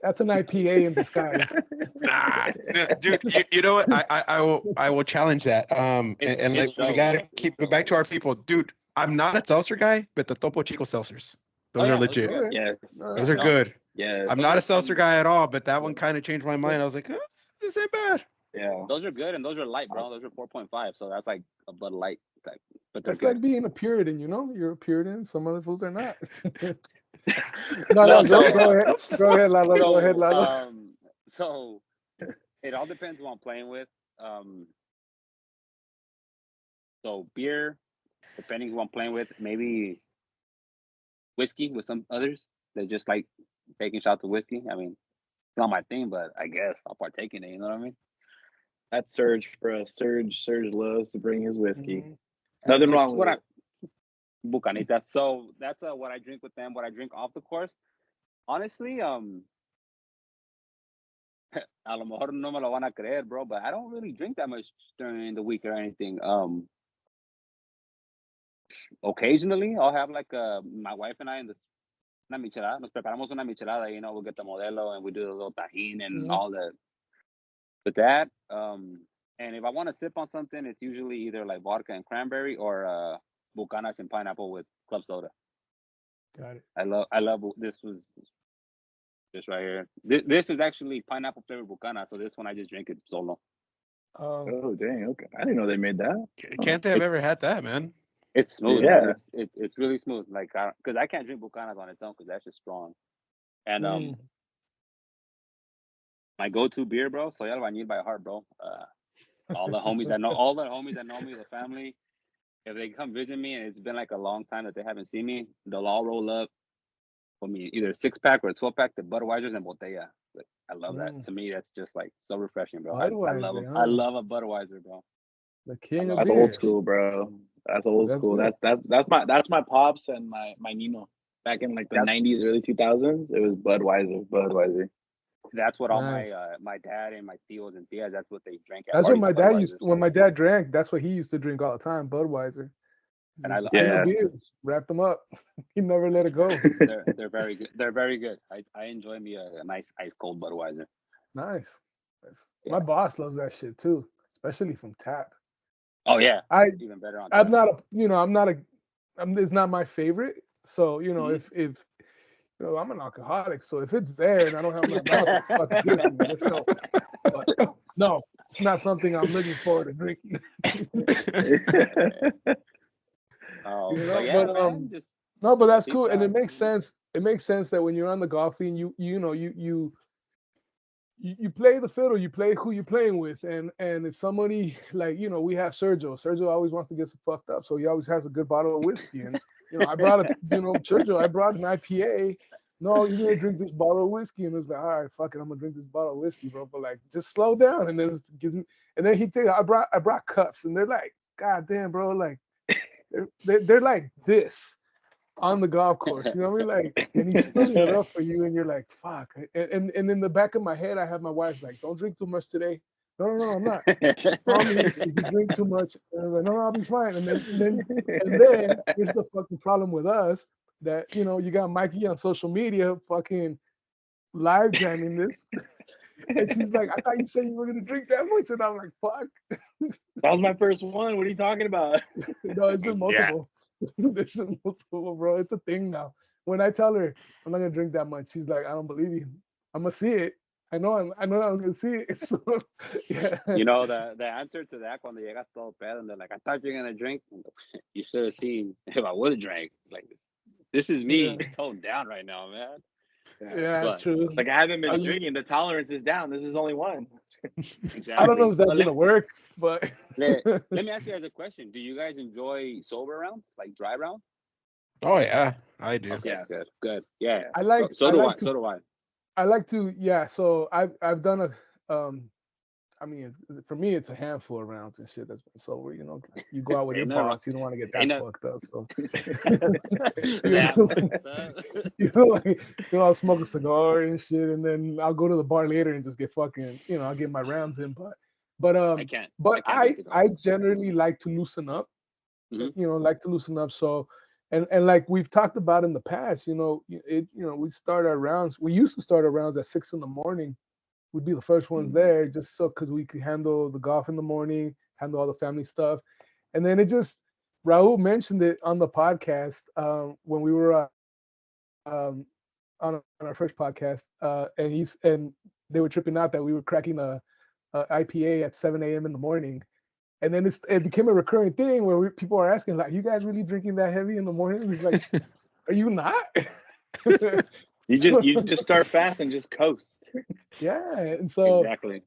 That's an IPA in disguise. Nah, dude. You know what? I will challenge that. And like we gotta keep it back to our people, dude. I'm not a seltzer guy, but the Topo Chico seltzers, those are legit. good. Yes. Those are good. Yes. I'm not a seltzer guy at all, but that one kind of changed my mind. I was like, this ain't bad. Yeah. Those are good, and those are light, bro. Those are 4.5, so that's like a Bud Light type. But they're That's good. like being a Puritan, you know? You're a Puritan. Some other fools are not. No, go ahead. Go ahead, Lalo. Go ahead, Lalo. So it all depends who I'm playing with. So beer, depending who I'm playing with, maybe whiskey with some others. They just like taking shots of whiskey. I mean, it's not my thing, but I guess I'll partake in it. You know what I mean? That's Surge for us. Surge loves to bring his whiskey. Mhm. Nothing It's wrong with what it. Bucanita. So that's what I drink with them. What I drink off the course. Honestly, a lo mejor no me lo van a creer, bro, but I don't really drink that much during the week or anything. Occasionally I'll have like my wife and I in this una michelada. Nos preparamos una michelada, you know, we'll get the Modelo and we do a little tajin and Mhm. all that. With that, and if I want to sip on something, it's usually either like vodka and cranberry or Bucanas and pineapple with club soda. Got it. I love this right here. This is actually pineapple flavored Bucana, so this one I just drink it solo. Oh dang, okay. I didn't know they made that. Can't say I've It's- ever had that, man. It's smooth. Yeah. Man. It's really smooth. Like, because I can't drink Bucanas on its own because that's just strong. And my go-to beer, bro, soy albañil by heart, bro. All the homies that know me, the family, if they come visit me and it's been like a long time that they haven't seen me, they'll all roll up for me either a 6-pack or a 12-pack to Budweiser's and Botella. Like, I love that. To me, that's just like so refreshing, bro. I Budweiser, love huh? a Budweiser, bro. The king of That's beer. old school, bro. That's old That's school. good. That's my pops and my Nino. Back in like the '90s, early 2000s, it was Budweiser. That's what all Nice. my dad and my tios and tias, that's what they drank at That's what parties. my dad used. Budweiser. When my dad drank, that's what he used to drink all the time. Budweiser. And I King of Yeah. beers. Wrapped them up. He never let it go. they're very good. They're very good. I enjoy me a nice ice cold Budweiser. Nice. Yeah. My boss loves that shit too, especially from tap. Oh yeah, I even better on. I'm not a it's not my favorite. So if I'm an alcoholic, so if it's there and I don't have my mouth, like, fuck it, give it to me. Let's go. But no, it's not something I'm looking forward to drinking. Oh, You know, but yeah, but, man, just No, but that's keep cool, and it that. makes sense. It makes sense that when you're on the golf scene, you play the fiddle, you play who you're playing with, and if somebody like we have Sergio. Sergio always wants to get some fucked up, so he always has a good bottle of whiskey. And I brought Sergio, I brought an IPA. No, you're gonna drink this bottle of whiskey, and it's like, all right, fuck it, I'm gonna drink this bottle of whiskey, bro. But like, just slow down, and then it gives me, and then I brought cups, and they're like, God damn, bro, like they're like this on the golf course, you know what I mean? Like, and he's filling it up for you, and you're like, fuck. And in the back of my head, I have my wife's like, don't drink too much today. No, I'm not. Mommy, if you drink too much, and I was like, no, I'll be fine. And then here's the fucking problem with us that you got Mikey on social media fucking live jamming this, and she's like, I thought you said you were gonna drink that much, and I'm like, fuck. That was my first one. What are you talking about? No, it's been multiple. There's been multiple, bro. It's a thing now. When I tell her I'm not gonna drink that much, she's like, I don't believe you. I'm gonna see it. I know I'm gonna see it. So, yeah. You know the answer to that when llegas todo pedo and they're like, I thought you were gonna drink. You should have seen if I would have drank. Like this is me toned down right now, man. Yeah, true. Like I haven't been drinking. The tolerance is down. This is only one. Exactly. I don't know if that's gonna work, but let me ask you guys a question. Do you guys enjoy sober rounds, like dry rounds? Oh yeah, I do. Okay, Yeah. good. Yeah. I like. So do I. I like to. Yeah. So I've done I mean, for me, it's a handful of rounds and shit that's been sober. You go out with your boss, you don't want to get that fucked up. So, I'll smoke a cigar and shit, and then I'll go to the bar later and just get fucking, I'll get my rounds in. But I generally like to loosen up. Like to loosen up. So, and like we've talked about in the past, we start our rounds. We used to start our rounds at 6 a.m. We'd be the first ones there, just so because we could handle the golf in the morning, handle all the family stuff, and then Raul mentioned it on the podcast when we were on our first podcast, and they were tripping out that we were cracking a IPA at 7 a.m. in the morning, and then it became a recurring thing where people are asking like, "You guys really drinking that heavy in the morning?" And it's like, "Are you not?" You just start fast and just coast. Yeah, and so exactly.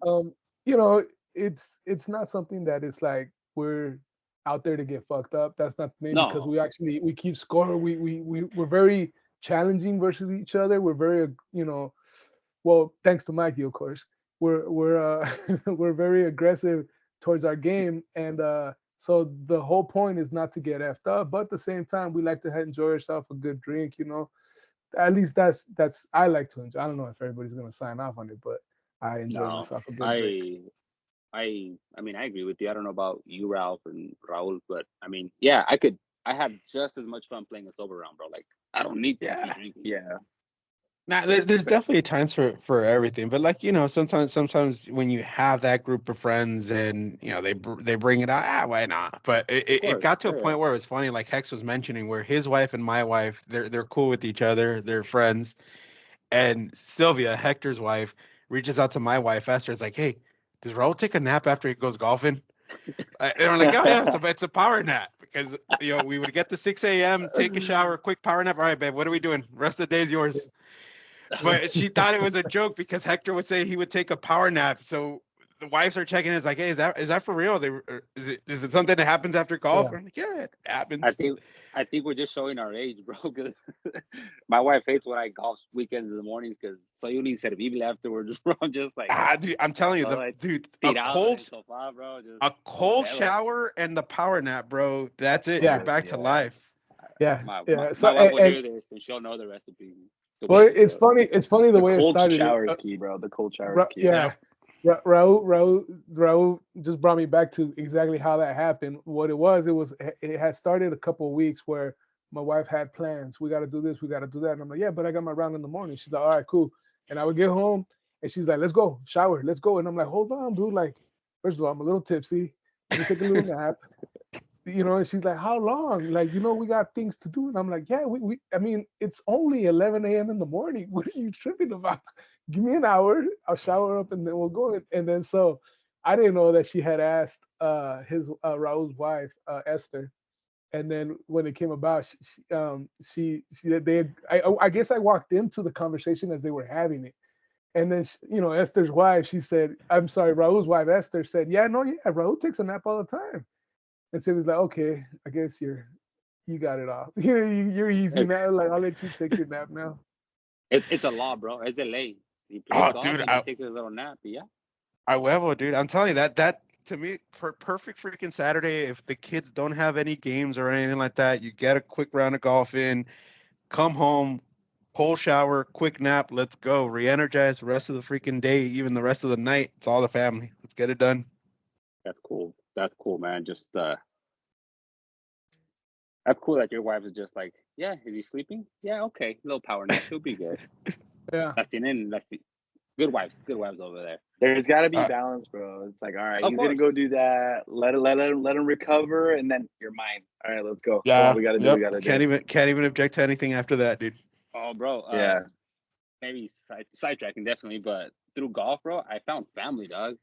It's not something that it's like we're out there to get fucked up. That's not the thing, because we keep score. We're very challenging versus each other. We're very well, thanks to Mikey, of course. We're we're very aggressive towards our game, and so the whole point is not to get effed up, but at the same time we like to enjoy ourselves a good drink. At least that's I like to enjoy. I don't know if everybody's gonna sign off on it, but I enjoy myself a good drink. I mean, I agree with you. I don't know about you, Ralph and Raul, but I mean, yeah, I have just as much fun playing a sober round, bro. Like I don't need to keep drinking. Yeah. Now, there's definitely times for everything, but like sometimes when you have that group of friends and they bring it out, why not? But it got to a point where it was funny, like Hex was mentioning, where his wife and my wife, they're cool with each other, they're friends, and Sylvia, Hector's wife, reaches out to my wife, Esther, is like, hey, does Raul take a nap after he goes golfing? And I'm like, oh yeah, it's a power nap, because we would get to 6 a.m., take a shower, quick power nap. All right, babe, what are we doing? Rest of the day is yours. But she thought it was a joke because Hector would say he would take a power nap. So the wives are checking. It's like, hey, is that for real? Is it something that happens after golf? Yeah. I'm like, yeah, it happens. I think we're just showing our age, bro. 'Cause my wife hates when I golf weekends in the mornings because soy un inservible afterwards, bro. I'm just like, Dude, I'm telling you, a tirado en el sofá, bro. a cold shower and the power nap, bro. That's it. Yeah. You're back to life. Yeah. My So wife will hear this and she'll know the recipe. well, it's funny. It's funny the way it cold started. shower is key, bro. The cold shower is key. Yeah. Raul just brought me back to exactly how that happened. What it had started a couple of weeks where my wife had plans. We got to do this, we got to do that. And I'm like, yeah, but I got my round in the morning. She's like, all right, cool. And I would get home and she's like, let's go, shower, let's go. And I'm like, hold on, dude. Like, first of all, I'm a little tipsy. Let me take a little nap. And she's like, how long? Like, we got things to do. And I'm like, yeah, I mean, it's only 11 a.m. in the morning. What are you tripping about? Give me an hour. I'll shower up and then we'll go. And then so I didn't know that she had asked Raul's wife, Esther. And then when it came about, I guess I walked into the conversation as they were having it. And then, Esther's wife, she said, I'm sorry, Raul's wife, Esther said, yeah, Raul takes a nap all the time. And so he was like, okay, I guess you got it off. You're easy now. Like, I'll let you take your nap now. It's a law, bro. It's the lay. He plays golf dude, and he takes his little nap. Yeah. I will, dude. I'm telling you that to me, perfect freaking Saturday. If the kids don't have any games or anything like that, you get a quick round of golf in, come home, cold shower, quick nap, let's go. Re-energize the rest of the freaking day, even the rest of the night. It's all the family. Let's get it done. That's cool. That's cool, man. Just that's cool that your wife is just like, yeah, is he sleeping? Yeah, okay. Little power nap. He'll be good. Yeah. That's the good wives over there. There's got to be balance, bro. It's like, all right, he's gonna go do that. Let him recover, and then you're mine. All right, let's go. Yeah, we gotta do. We gotta can't even object to anything after that, dude. Oh, bro. Yeah. Maybe sidetracking definitely, but through golf, bro, I found family, dog.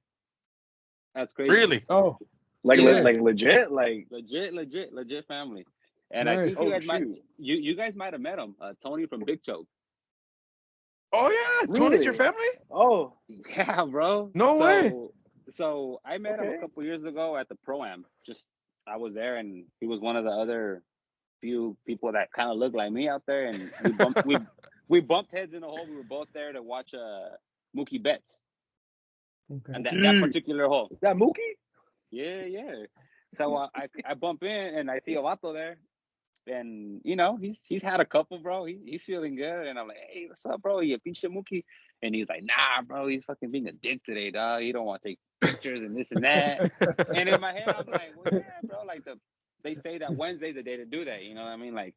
That's crazy. Really? Oh, like legit, legit family. And nice. I think you guys might have met him, Tony from Big Choke. Oh yeah, really? Tony's your family? Oh yeah, bro. No way. So I met him a couple years ago at the Pro-Am. Just I was there, and he was one of the other few people that kind of looked like me out there, and we bumped heads in the hole. We were both there to watch Mookie Betts, and that particular hole. Is that Mookie? Yeah. So I bump in and I see a vato there. And he's had a couple, bro. He's feeling good, and I'm like, hey, what's up, bro? You pinche Mookie? And he's like, nah, bro. He's fucking being a dick today, dog. He don't want to take pictures and this and that. And in my head, I'm like, well, yeah, bro. Like they say that Wednesday's the day to do that. You know what I mean? Like,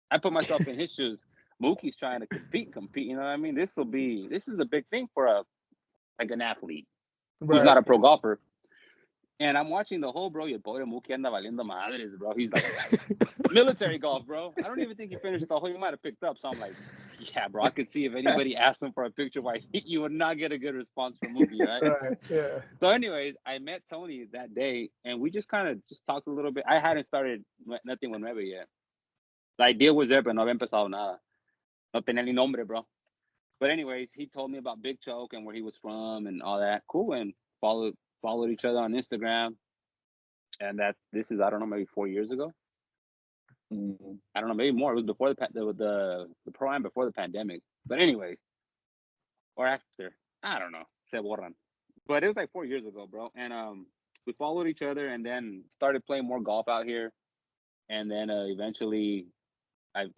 I put myself in his shoes. Mookie's trying to compete. You know what I mean? This is a big thing for an athlete who's not a pro golfer. And I'm watching the hole, bro. Your boy Mookie anda valiendo madres, bro. He's like military golf, bro. I don't even think he finished the hole. He might have picked up. So I'm like, yeah, bro. I could see if anybody asked him for a picture, why you would not get a good response from Mookie, right? Right. Yeah. So, anyways, I met Tony that day, and we just kind of talked a little bit. I hadn't started nothing with Nueve yet. The idea was there, but no había empezado nada. No tenía ni nombre, bro. But anyways, he told me about Big Choke and where he was from and all that. Cool, and followed each other on Instagram, and this is, I don't know, maybe 4 years ago. I don't know, maybe more. It was before the Pro-Am, before the pandemic. But anyways, or after, I don't know. Se borran. But it was like 4 years ago, bro. And we followed each other, and then started playing more golf out here. And then eventually, I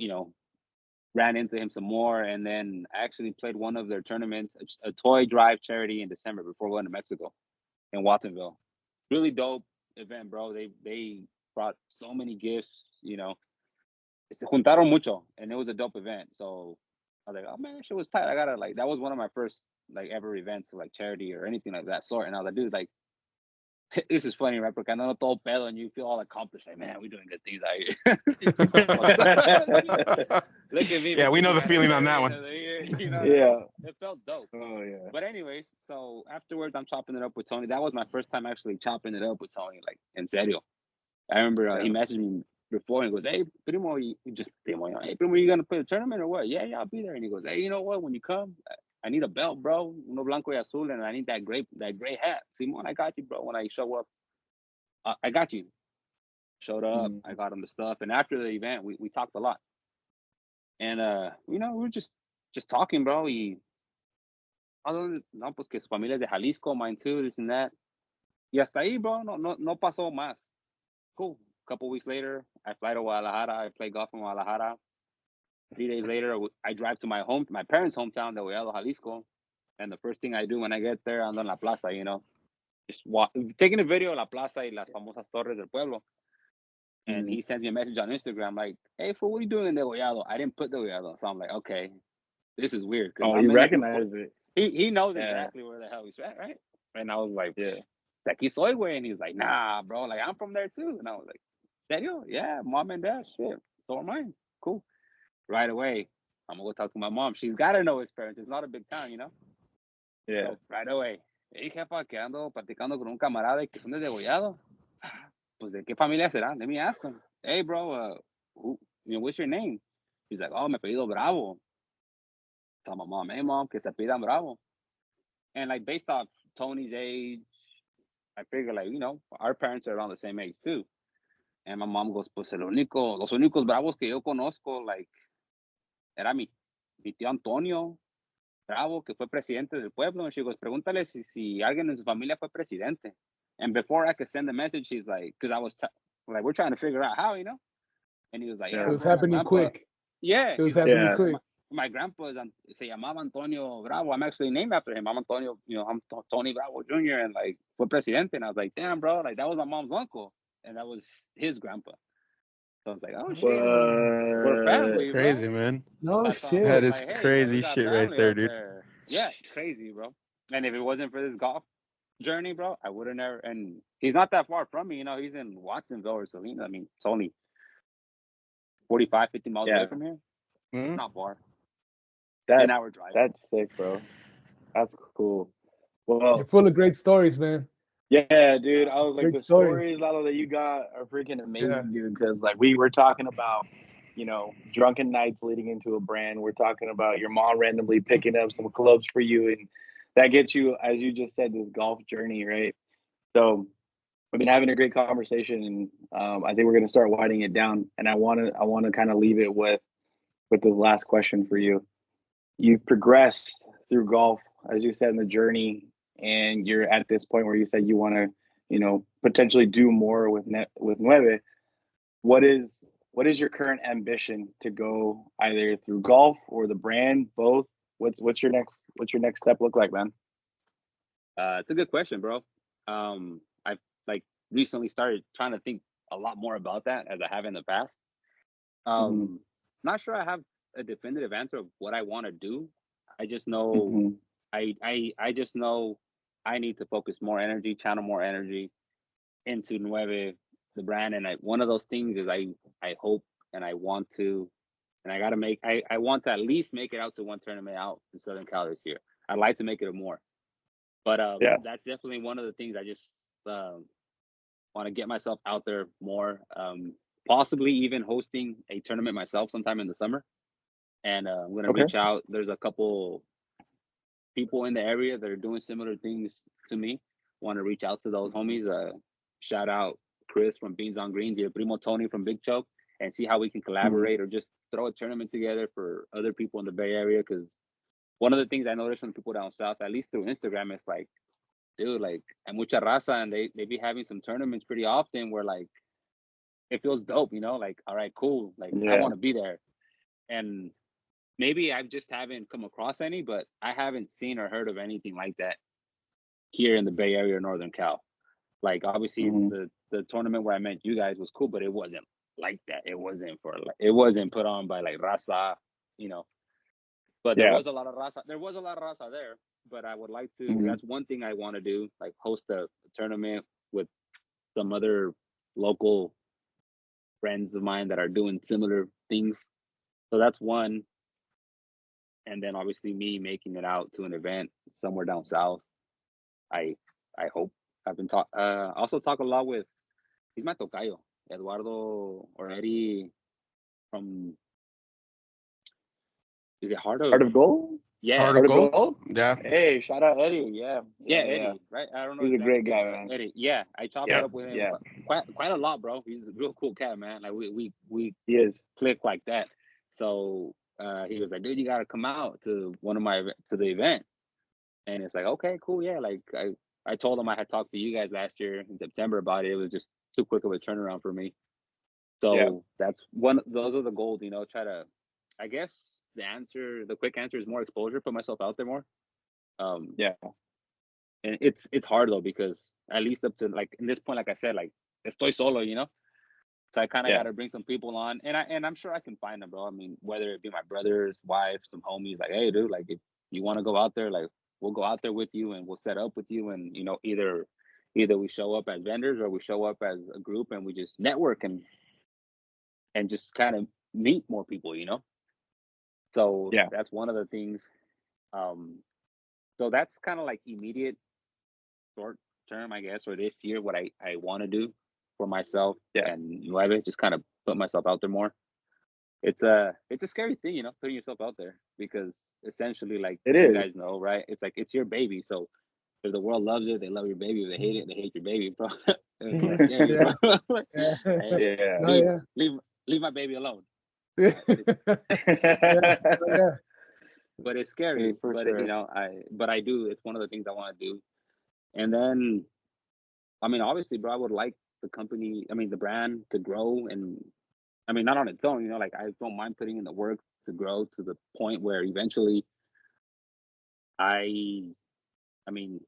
ran into him some more, and then I actually played one of their tournaments, a toy drive charity in December before going to Mexico. In Watsonville. Really dope event, bro. They brought so many gifts, Se juntaron mucho, and it was a dope event. So I was like, oh man, that shit was tight. I gotta that was one of my first ever events, charity or anything like that sort. And I was like, dude, this is funny, right? Porque ando todo pedo and you feel all accomplished. Like, man, we're doing good things out here. Look at me. Yeah, we know the feeling on that one. Yeah. It felt dope. Oh, yeah. But anyways, so afterwards, I'm chopping it up with Tony. That was my first time actually chopping it up with Tony, en serio. I remember he messaged me before and he goes, hey, primo, hey, primo, you going to play the tournament or what? Yeah, I'll be there. And he goes, hey, you know what? When you come, I need a belt, bro. Uno blanco y azul, and I need that gray hat. Simon, I got you, bro. When I show up, I got you. Showed up, I got him the stuff, and after the event, we talked a lot. And we were just talking, bro. No, pues que su familia es de Jalisco, mine too, this and that. Y hasta ahí, bro, no pasó más. Cool. A couple weeks later, I fly to Guadalajara. I play golf in Guadalajara. 3 days later, I drive to my parents' hometown, de Guayado, Jalisco. And the first thing I do when I get there, I'm on La Plaza, just taking a video of La Plaza y las famosas torres del pueblo. And he sends me a message on Instagram like, "Hey, fool, what are you doing in Degollado?" I didn't put Degollado, so I'm like, okay, this is weird. Oh, he recognized it. He knows exactly where the hell he's at, right? And I was like, yeah, aquí soy, güey. And he's like, nah, bro, like I'm from there too. And I was like, serio? Yeah, mom and dad, shit. So are mine. Cool. Right away, I'm gonna go talk to my mom. She's gotta know his parents. It's not a big town, Yeah. So right away, hey, jefa, que ando platicando con un camarada y que son de Degollado. Pues de qué familia será? Let me ask him. Hey, bro, what's your name? He's like, oh, me apellido Bravo. Tell my mom, hey, mom, que se apellidan Bravo. And like based off Tony's age, I figure like, our parents are around the same age too. And my mom goes, pues los únicos bravos que yo conozco, like, era mi tío Antonio Bravo, que fue presidente del pueblo. And she goes, pregúntale si alguien en su familia fue presidente. And before I could send the message, she's like, because I was like, we're trying to figure out how, And he was like, yeah, It was happening quick. Yeah. It was happening quick. My grandpa se llamaba Antonio Bravo. I'm actually named after him. I'm Antonio, I'm Tony Bravo Jr. And like, fue presidente. And I was like, damn, bro, like that was my mom's uncle. And that was his grandpa. So I was like, oh, shit. We're family, crazy, bro. man. No shit. That is like, hey, crazy we got shit right family there, out dude. there. Yeah, crazy, bro. And if it wasn't for this golf journey, bro, I would have never. And he's not that far from me, he's in Watsonville or Salina. I mean, it's only 45, 50 miles away from here. Mm-hmm. Not far. That, 10-hour drive. That's sick, bro. That's cool. Well, You're full of great stories, man. Yeah, dude. I was like, Great the stories. Lalo, that you got are freaking amazing, dude. Because like we were talking about, drunken nights leading into a brand. We're talking about your mom randomly picking up some clubs for you, and that gets you, as you just said, this golf journey, right? So we've been having a great conversation, and I think we're gonna start winding it down. And I want to kind of leave it with the last question for you. You've progressed through golf, as you said, in the journey, and you're at this point where you said you want to, potentially do more with Nueve. What is your current ambition to go either through golf or the brand, both? What's your next step look like, man? It's a good question, bro. I've like recently started trying to think a lot more about that as I have in the past. Not sure I have a definitive answer of what I want to do. I just know I just know I need to focus more energy, channel more energy into Nueve, the brand. And one of those things is I hope and I want to, and I want to at least make it out to one tournament out in Southern Cal this year. I'd like to make it a more. But that's definitely one of the things I just want to get myself out there more. Possibly even hosting a tournament myself sometime in the summer. And I'm going to reach out. There's a couple people in the area that are doing similar things to me. Want to reach out to those homies. Shout out Chris from Beans on Greens, your primo Tony from Big Choke, and see how we can collaborate or just throw a tournament together for other people in the Bay Area. Because one of the things I noticed from people down south, at least through Instagram, is like, dude, like, hay mucha raza, and they be having some tournaments pretty often where like it feels dope, like, all right, cool, like I want to be there. And maybe I just haven't come across any, but I haven't seen or heard of anything like that here in the Bay Area or Northern Cal. Like obviously the tournament where I met you guys was cool, but it wasn't like that. It wasn't put on by like raza, But there was a lot of raza. There was a lot of raza there. But I would like to. That's one thing I want to do, like host a tournament with some other local friends of mine that are doing similar things. So that's one. And then obviously me making it out to an event somewhere down south. I hope. I've been also talk a lot with, he's my tocayo, Eduardo or Eddie from, is it Heart of Gold? Yeah, Heart Heart of of Gold. Gold? Yeah. Hey, shout out Eddie. Yeah. yeah, Eddie, right? I don't know. He's a his great last guy, name, man. but Eddie. Yeah, I chopped Yeah. it up with him Yeah. quite a lot, bro. He's a real cool cat, man. Like we He is. click like that. So he was like, dude, you gotta come out to to the event. And it's like, okay, cool, yeah. Like I told him I had talked to you guys last year in September about it. It was just too quick of a turnaround for me. So Yeah. that's those are the goals, you know, try to, I guess the quick answer is more exposure, put myself out there more. Yeah. And it's hard though, because at least up to like in this point, like I said, like estoy solo, you know? So I kind of Yeah. got to bring some people on, and I'm sure I can find them, bro. I mean, whether it be my brother's wife, some homies, like, hey, dude, like if you want to go out there, like we'll go out there with you, and we'll set up with you, and you know, either we show up as vendors or we show up as a group, and we just network and just kind of meet more people, you know. So Yeah. that's one of the things. So that's kind of like immediate, short term, I guess, or this year, what I want to do for myself and Nueve, just kind of put myself out there more. It's a scary thing, you know, putting yourself out there, because essentially, like It you is. guys know, right? It's like it's your baby. So if the world loves it, they love your baby. If they hate it, they hate your baby, bro. That's scary, Yeah. bro. Yeah. Hey, Yeah. No, yeah. leave my baby alone. Yeah. Yeah. But it's scary. For But sure. you know, I do. It's one of the things I want to do. And then, I mean, obviously, bro, I would like the company, I mean, the brand to grow, and I mean, not on its own, you know, like I don't mind putting in the work to grow to the point where eventually I mean,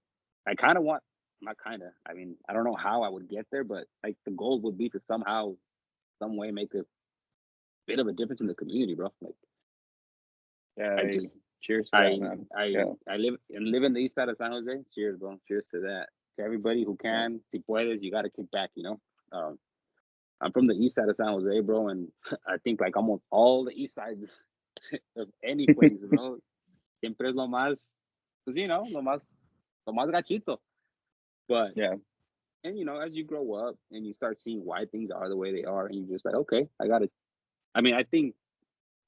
I kind of want, not kind of, I mean, I don't know how I would get there, but like the goal would be to somehow, some way make a bit of a difference in the community, bro. Like, Yeah. I just, Cheers to that, man. I live in the east side of San Jose. Cheers, bro. Cheers to that. To everybody who can, si puedes, you got to kick back, you know. I'm from the east side of San Jose, bro, and I think like almost all the east sides of any place, bro, siempre es lo más, pues, you know, lo más gachito. But Yeah. and you know, as you grow up and you start seeing why things are the way they are, and you're just like, okay, I mean, I think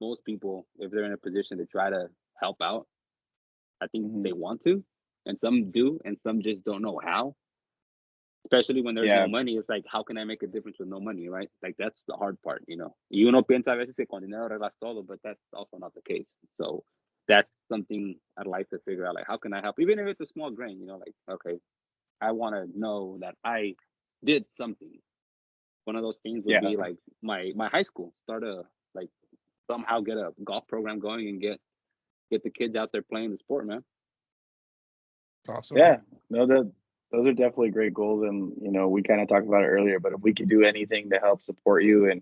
most people, if they're in a position to try to help out, I think they want to, and some do, and some just don't know how. Especially when there's no money, it's like, how can I make a difference with no money, right? Like that's the hard part, you know. Y uno piensa a veces que con dinero arreglas todo, but that's also not the case. So that's something I'd like to figure out, like how can I help, even if it's a small grain, you know, like okay, I want to know that I did something. One of those things would be like my high school, start a like somehow get a golf program going and get the kids out there playing the sport, man. Awesome. Yeah. No, those are definitely great goals, and you know, we kind of talked about it earlier, but if we could do anything to help support you and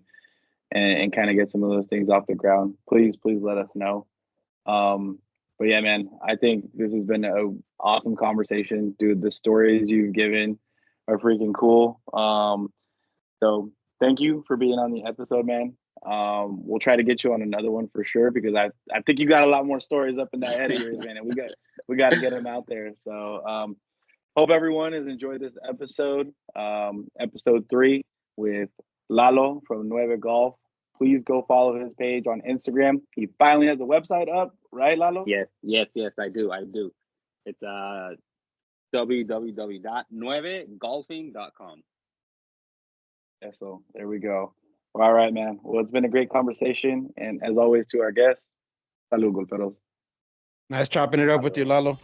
kind of get some of those things off the ground, please let us know. But yeah, man, I think this has been an awesome conversation, dude. The stories you've given are freaking cool. So thank you for being on the episode, man. We'll try to get you on another one for sure, because I think you got a lot more stories up in that head of yours, man, and we got to get them out there. So hope everyone has enjoyed this episode, episode 3 with Lalo from Nueve Golf. Please go follow his page on Instagram. He finally has a website up, right, Lalo? Yes, I do. It's www.nuevegolfing.com. Yeah, so there we go. All right, man. Well, it's been a great conversation, and as always, to our guests, salud, golferos. Nice chopping it up with you, Lalo.